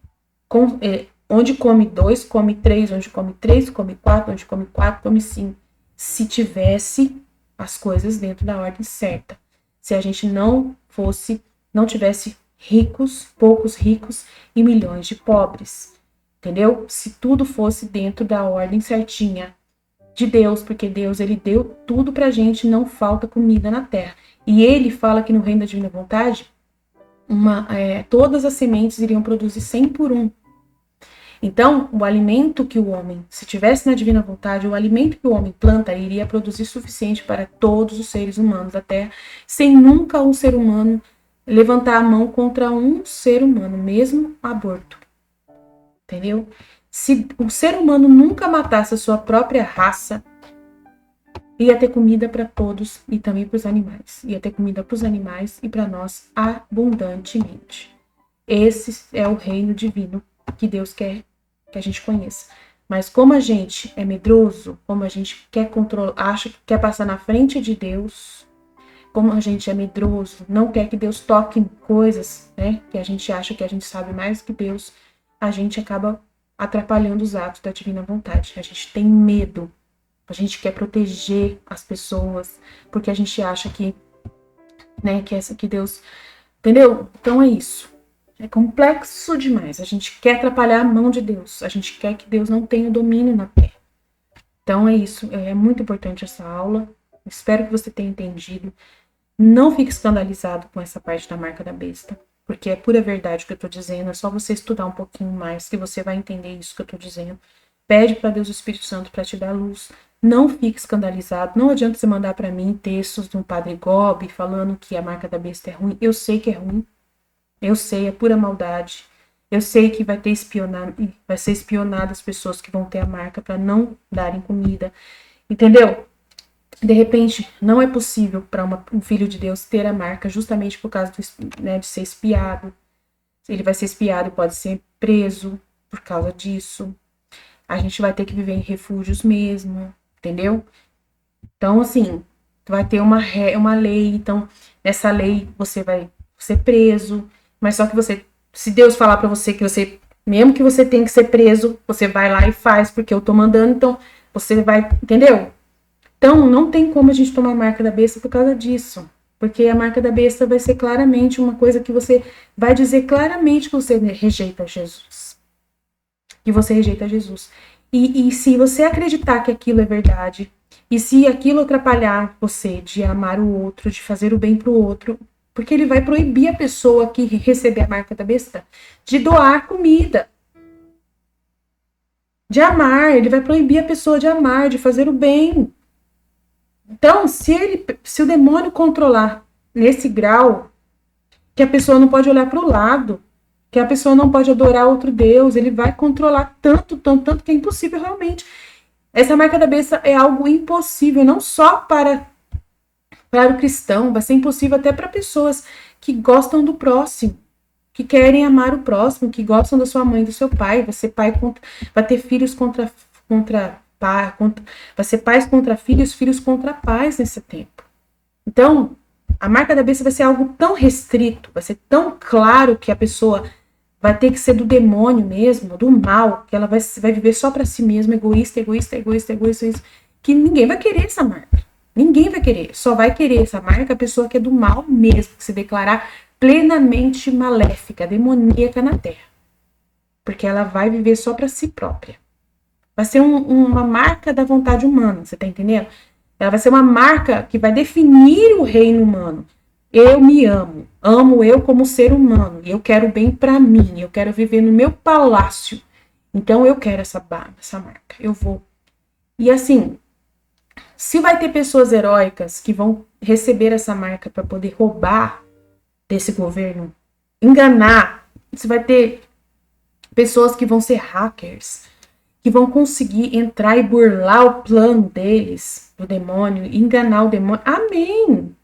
onde come 2, come 3, onde come 3, come 4, onde come 4, come 5. Se tivesse as coisas dentro da ordem certa. Se a gente não tivesse poucos ricos e milhões de pobres. Entendeu? Se tudo fosse dentro da ordem certinha de Deus, porque Deus, ele deu tudo pra gente, não falta comida na terra. E ele fala que no reino da divina vontade, todas as sementes iriam produzir 100 por 1. Então, o alimento que o homem, se tivesse na divina vontade, o alimento que o homem planta iria produzir suficiente para todos os seres humanos da Terra, sem nunca um ser humano levantar a mão contra um ser humano, mesmo aborto. Entendeu? Se o ser humano nunca matasse a sua própria raça, ia ter comida para todos e também para os animais. Ia ter comida para os animais e para nós abundantemente. Esse é o reino divino que Deus quer que a gente conheça. Mas como a gente é medroso, como a gente quer controlar, acha que quer passar na frente de Deus, como a gente é medroso, não quer que Deus toque em coisas, né, que a gente acha que a gente sabe mais que Deus, a gente acaba atrapalhando os atos da divina vontade. A gente tem medo, a gente quer proteger as pessoas, porque a gente acha que, né, que Deus, entendeu? Então é isso. É complexo demais. A gente quer atrapalhar a mão de Deus. A gente quer que Deus não tenha o domínio na terra. Então é isso. É muito importante essa aula. Espero que você tenha entendido. Não fique escandalizado com essa parte da marca da besta, porque é pura verdade o que eu tô dizendo. É só você estudar um pouquinho mais que você vai entender isso que eu tô dizendo. Pede para Deus o Espírito Santo para te dar luz. Não fique escandalizado. Não adianta você mandar para mim textos de um padre Gobi falando que a marca da besta é ruim. Eu sei que é ruim. Eu sei, é pura maldade. Eu sei que vai ser espionado as pessoas que vão ter a marca para não darem comida. Entendeu? De repente, não é possível para um filho de Deus ter a marca justamente por causa de ser espiado. Ele vai ser espiado e pode ser preso por causa disso. A gente vai ter que viver em refúgios mesmo, entendeu? Então, assim, vai ter uma lei. Então, nessa lei, você vai ser preso. Mas só que se Deus falar pra você que você, mesmo que você tenha que ser preso, você vai lá e faz, porque eu tô mandando, então você vai, entendeu? Então, não tem como a gente tomar a marca da besta por causa disso. Porque a marca da besta vai ser claramente uma coisa que você vai dizer claramente que você rejeita Jesus. Que você rejeita Jesus. E se você acreditar que aquilo é verdade, e se aquilo atrapalhar você de amar o outro, de fazer o bem pro outro, porque ele vai proibir a pessoa que receber a marca da besta de doar comida. De amar, ele vai proibir a pessoa de amar, de fazer o bem. Então, se o demônio controlar nesse grau, que a pessoa não pode olhar para o lado, que a pessoa não pode adorar outro Deus, ele vai controlar tanto que é impossível realmente. Essa marca da besta é algo impossível, não só para o cristão, vai ser impossível até para pessoas que gostam do próximo, que querem amar o próximo, que gostam da sua mãe, do seu pai, vai ter filhos contra pai, vai ser pais contra filhos, filhos contra pais nesse tempo. Então, a marca da besta vai ser algo tão restrito, vai ser tão claro que a pessoa vai ter que ser do demônio mesmo, do mal, que ela vai viver só para si mesma, egoísta, que ninguém vai querer essa marca. Ninguém vai querer. Só vai querer essa marca a pessoa que é do mal mesmo, que se declarar plenamente maléfica, demoníaca na Terra. Porque ela vai viver só para si própria. Vai ser uma marca da vontade humana, você tá entendendo? Ela vai ser uma marca que vai definir o reino humano. Eu me amo. Amo eu como ser humano. E eu quero bem para mim. Eu quero viver no meu palácio. Então eu quero essa marca. Eu vou. E assim, se vai ter pessoas heróicas que vão receber essa marca para poder roubar desse governo, enganar, se vai ter pessoas que vão ser hackers, que vão conseguir entrar e burlar o plano deles, do demônio, enganar o demônio. Amém!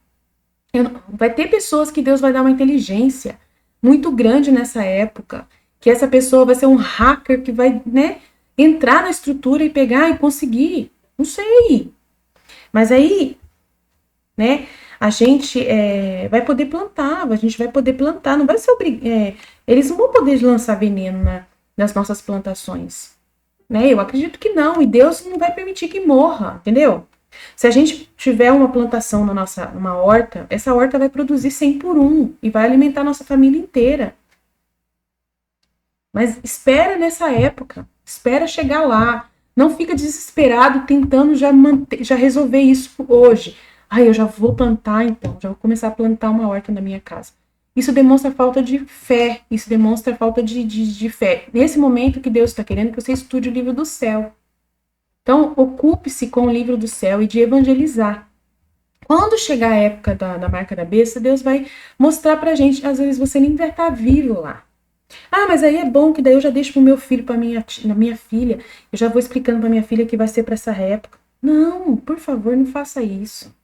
Vai ter pessoas que Deus vai dar uma inteligência muito grande nessa época, que essa pessoa vai ser um hacker que vai, né, entrar na estrutura e pegar e conseguir. Não sei. Mas aí, né, a gente vai poder plantar, não vai ser eles não vão poder lançar veneno nas nossas plantações, né? Eu acredito que não, e Deus não vai permitir que morra, entendeu? Se a gente tiver uma plantação numa horta, essa horta vai produzir 100 por 1 e vai alimentar a nossa família inteira. Mas espera nessa época, espera chegar lá. Não fica desesperado tentando já resolver isso hoje. Eu já vou plantar então, já vou começar a plantar uma horta na minha casa. Isso demonstra falta de fé, isso demonstra falta de fé. Nesse momento que Deus está querendo que você estude o livro do céu. Então, ocupe-se com o livro do céu e de evangelizar. Quando chegar a época da marca da besta, Deus vai mostrar pra gente, às vezes você nem vai estar vivo lá. Ah, mas aí é bom que daí eu já deixo pro meu filho, pra minha filha, eu já vou explicando pra minha filha que vai ser para essa época. Não, por favor, não faça isso.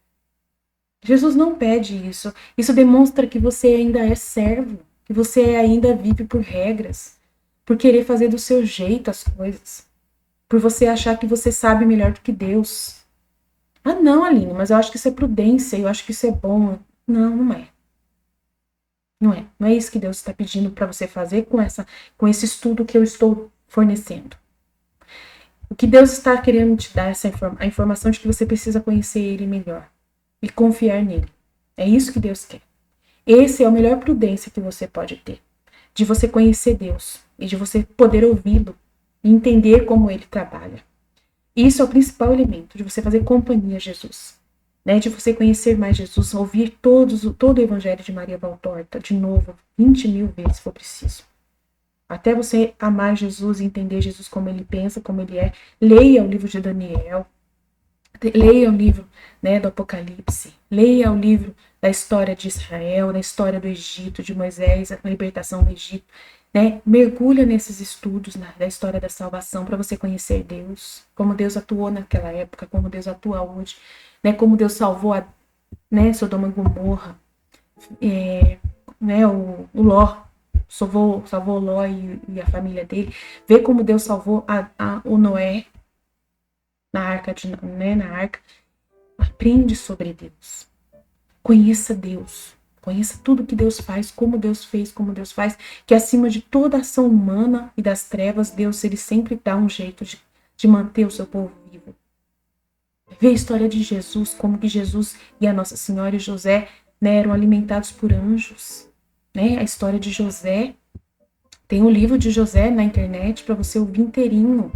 Jesus não pede isso. Isso demonstra que você ainda é servo, que você ainda vive por regras, por querer fazer do seu jeito as coisas, por você achar que você sabe melhor do que Deus. Ah, não, Aline, mas eu acho que isso é prudência, eu acho que isso é bom. Não, não é. Não é. Não é isso que Deus está pedindo para você fazer com esse estudo que eu estou fornecendo. O que Deus está querendo te dar a informação de que você precisa conhecer Ele melhor e confiar nele. É isso que Deus quer. Esse é a melhor prudência que você pode ter, de você conhecer Deus e de você poder ouvi-lo e entender como Ele trabalha. Isso é o principal elemento, de você fazer companhia a Jesus. Né, de você conhecer mais Jesus, ouvir todo o Evangelho de Maria Valtorta, de novo, 20.000 vezes, se for preciso. Até você amar Jesus e entender Jesus como ele pensa, como ele é. Leia o livro de Daniel, leia o livro, né, do Apocalipse, leia o livro da história de Israel, da história do Egito, de Moisés, a libertação do Egito. Né? Mergulha nesses estudos da história da salvação para você conhecer Deus, como Deus atuou naquela época, como Deus atua hoje, né? Como Deus salvou Sodoma e Gomorra, né? O Ló, salvou Ló e a família dele, vê como Deus salvou o Noé na arca, na arca. Aprende sobre Deus, conheça Deus. Conheça tudo que Deus faz, como Deus fez, como Deus faz, que acima de toda ação humana e das trevas, Deus ele sempre dá um jeito de manter o seu povo vivo. Vê a história de Jesus, como que Jesus e a Nossa Senhora e José, né, eram alimentados por anjos. Né? A história de José, tem um livro de José na internet para você ouvir inteirinho.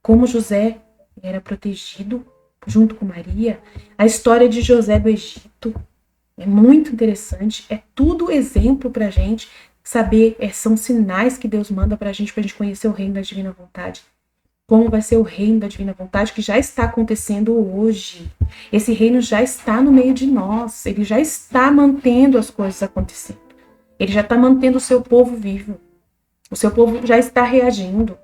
Como José era protegido junto com Maria. A história de José do Egito. É muito interessante, é tudo exemplo pra gente saber, são sinais que Deus manda pra gente conhecer o reino da divina vontade. Como vai ser o reino da divina vontade que já está acontecendo hoje. Esse reino já está no meio de nós, ele já está mantendo as coisas acontecendo. Ele já está mantendo o seu povo vivo. O seu povo já está reagindo.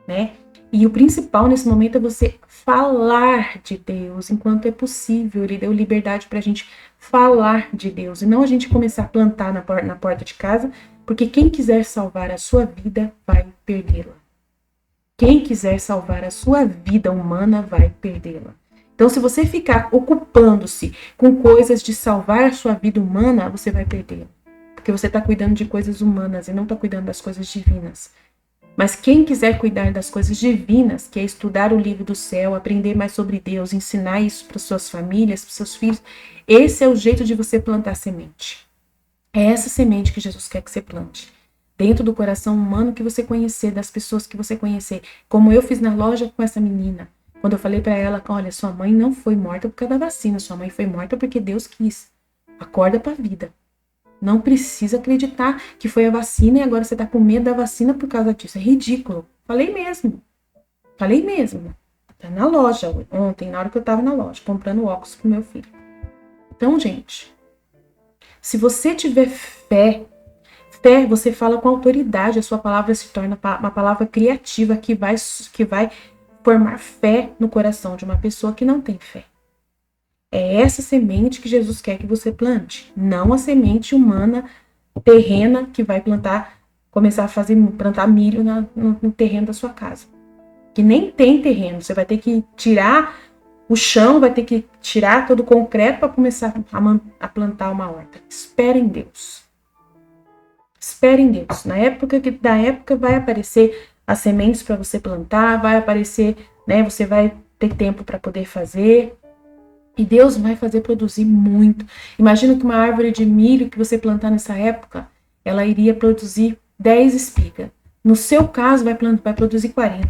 Né? E o principal nesse momento é você falar de Deus enquanto é possível. Ele deu liberdade para a gente falar de Deus e não a gente começar a plantar na porta de casa, porque quem quiser salvar a sua vida vai perdê-la. Quem quiser salvar a sua vida humana vai perdê-la. Então, se você ficar ocupando-se com coisas de salvar a sua vida humana, você vai perdê-la. Porque você está cuidando de coisas humanas e não está cuidando das coisas divinas. Mas quem quiser cuidar das coisas divinas, que é estudar o livro do céu, aprender mais sobre Deus, ensinar isso para suas famílias, para seus filhos, esse é o jeito de você plantar semente. É essa semente que Jesus quer que você plante. Dentro do coração humano que você conhecer, das pessoas que você conhecer. Como eu fiz na loja com essa menina. Quando eu falei para ela, olha, sua mãe não foi morta por causa da vacina, sua mãe foi morta porque Deus quis. Acorda para a vida. Não precisa acreditar que foi a vacina e agora você tá com medo da vacina por causa disso. É ridículo. Falei mesmo. Tá na loja ontem, na hora que eu tava na loja, comprando óculos pro meu filho. Então, gente, se você tiver fé, você fala com autoridade, a sua palavra se torna uma palavra criativa que vai formar fé no coração de uma pessoa que não tem fé. É essa semente que Jesus quer que você plante, não a semente humana, terrena, que vai começar a plantar milho no terreno da sua casa. Que nem tem terreno, você vai ter que tirar o chão, vai ter que tirar todo o concreto para começar a plantar uma horta. Espere em Deus. Espere em Deus. Na época vai aparecer as sementes para você plantar, vai aparecer, né? Você vai ter tempo para poder fazer. E Deus vai fazer produzir muito. Imagina que uma árvore de milho que você plantar nessa época, ela iria produzir 10 espigas. No seu caso, vai produzir 40.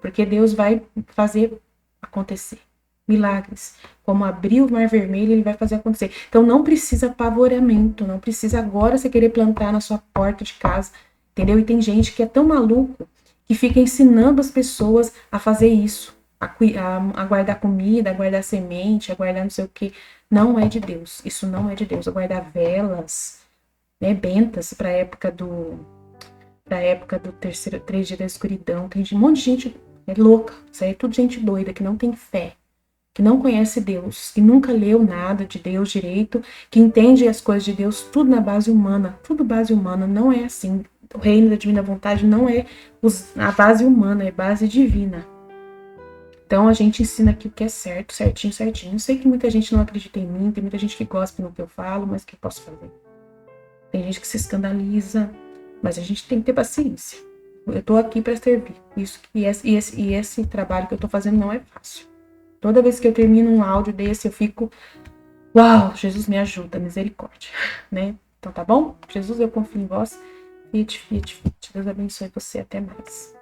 Porque Deus vai fazer acontecer. milagres. Como abrir o mar vermelho, ele vai fazer acontecer. Então não precisa apavoramento, não precisa agora você querer plantar na sua porta de casa, entendeu? E tem gente que é tão maluco que fica ensinando as pessoas a fazer isso, a guardar comida, a guardar semente, a guardar não sei o que. Não é de Deus, isso não é de Deus. A guardar velas, né, bentas para a época do terceiro, 3 dias da escuridão. Tem um monte de gente louca, isso aí é tudo gente doida, que não tem fé, que não conhece Deus, que nunca leu nada de Deus direito, que entende as coisas de Deus tudo na base humana, tudo base humana, não é assim. O reino da divina vontade não é a base humana, é base divina. Então a gente ensina aqui o que é certo, certinho, certinho. Eu sei que muita gente não acredita em mim, tem muita gente que gosta no que eu falo, mas o que eu posso fazer? Tem gente que se escandaliza, mas a gente tem que ter paciência. Eu tô aqui para servir. Isso e esse trabalho que eu tô fazendo não é fácil. Toda vez que eu termino um áudio desse, eu fico, uau, Jesus me ajuda, misericórdia, né? Então tá bom? Jesus, eu confio em vós. Fiat, fiat, fiat. Deus abençoe você. Até mais.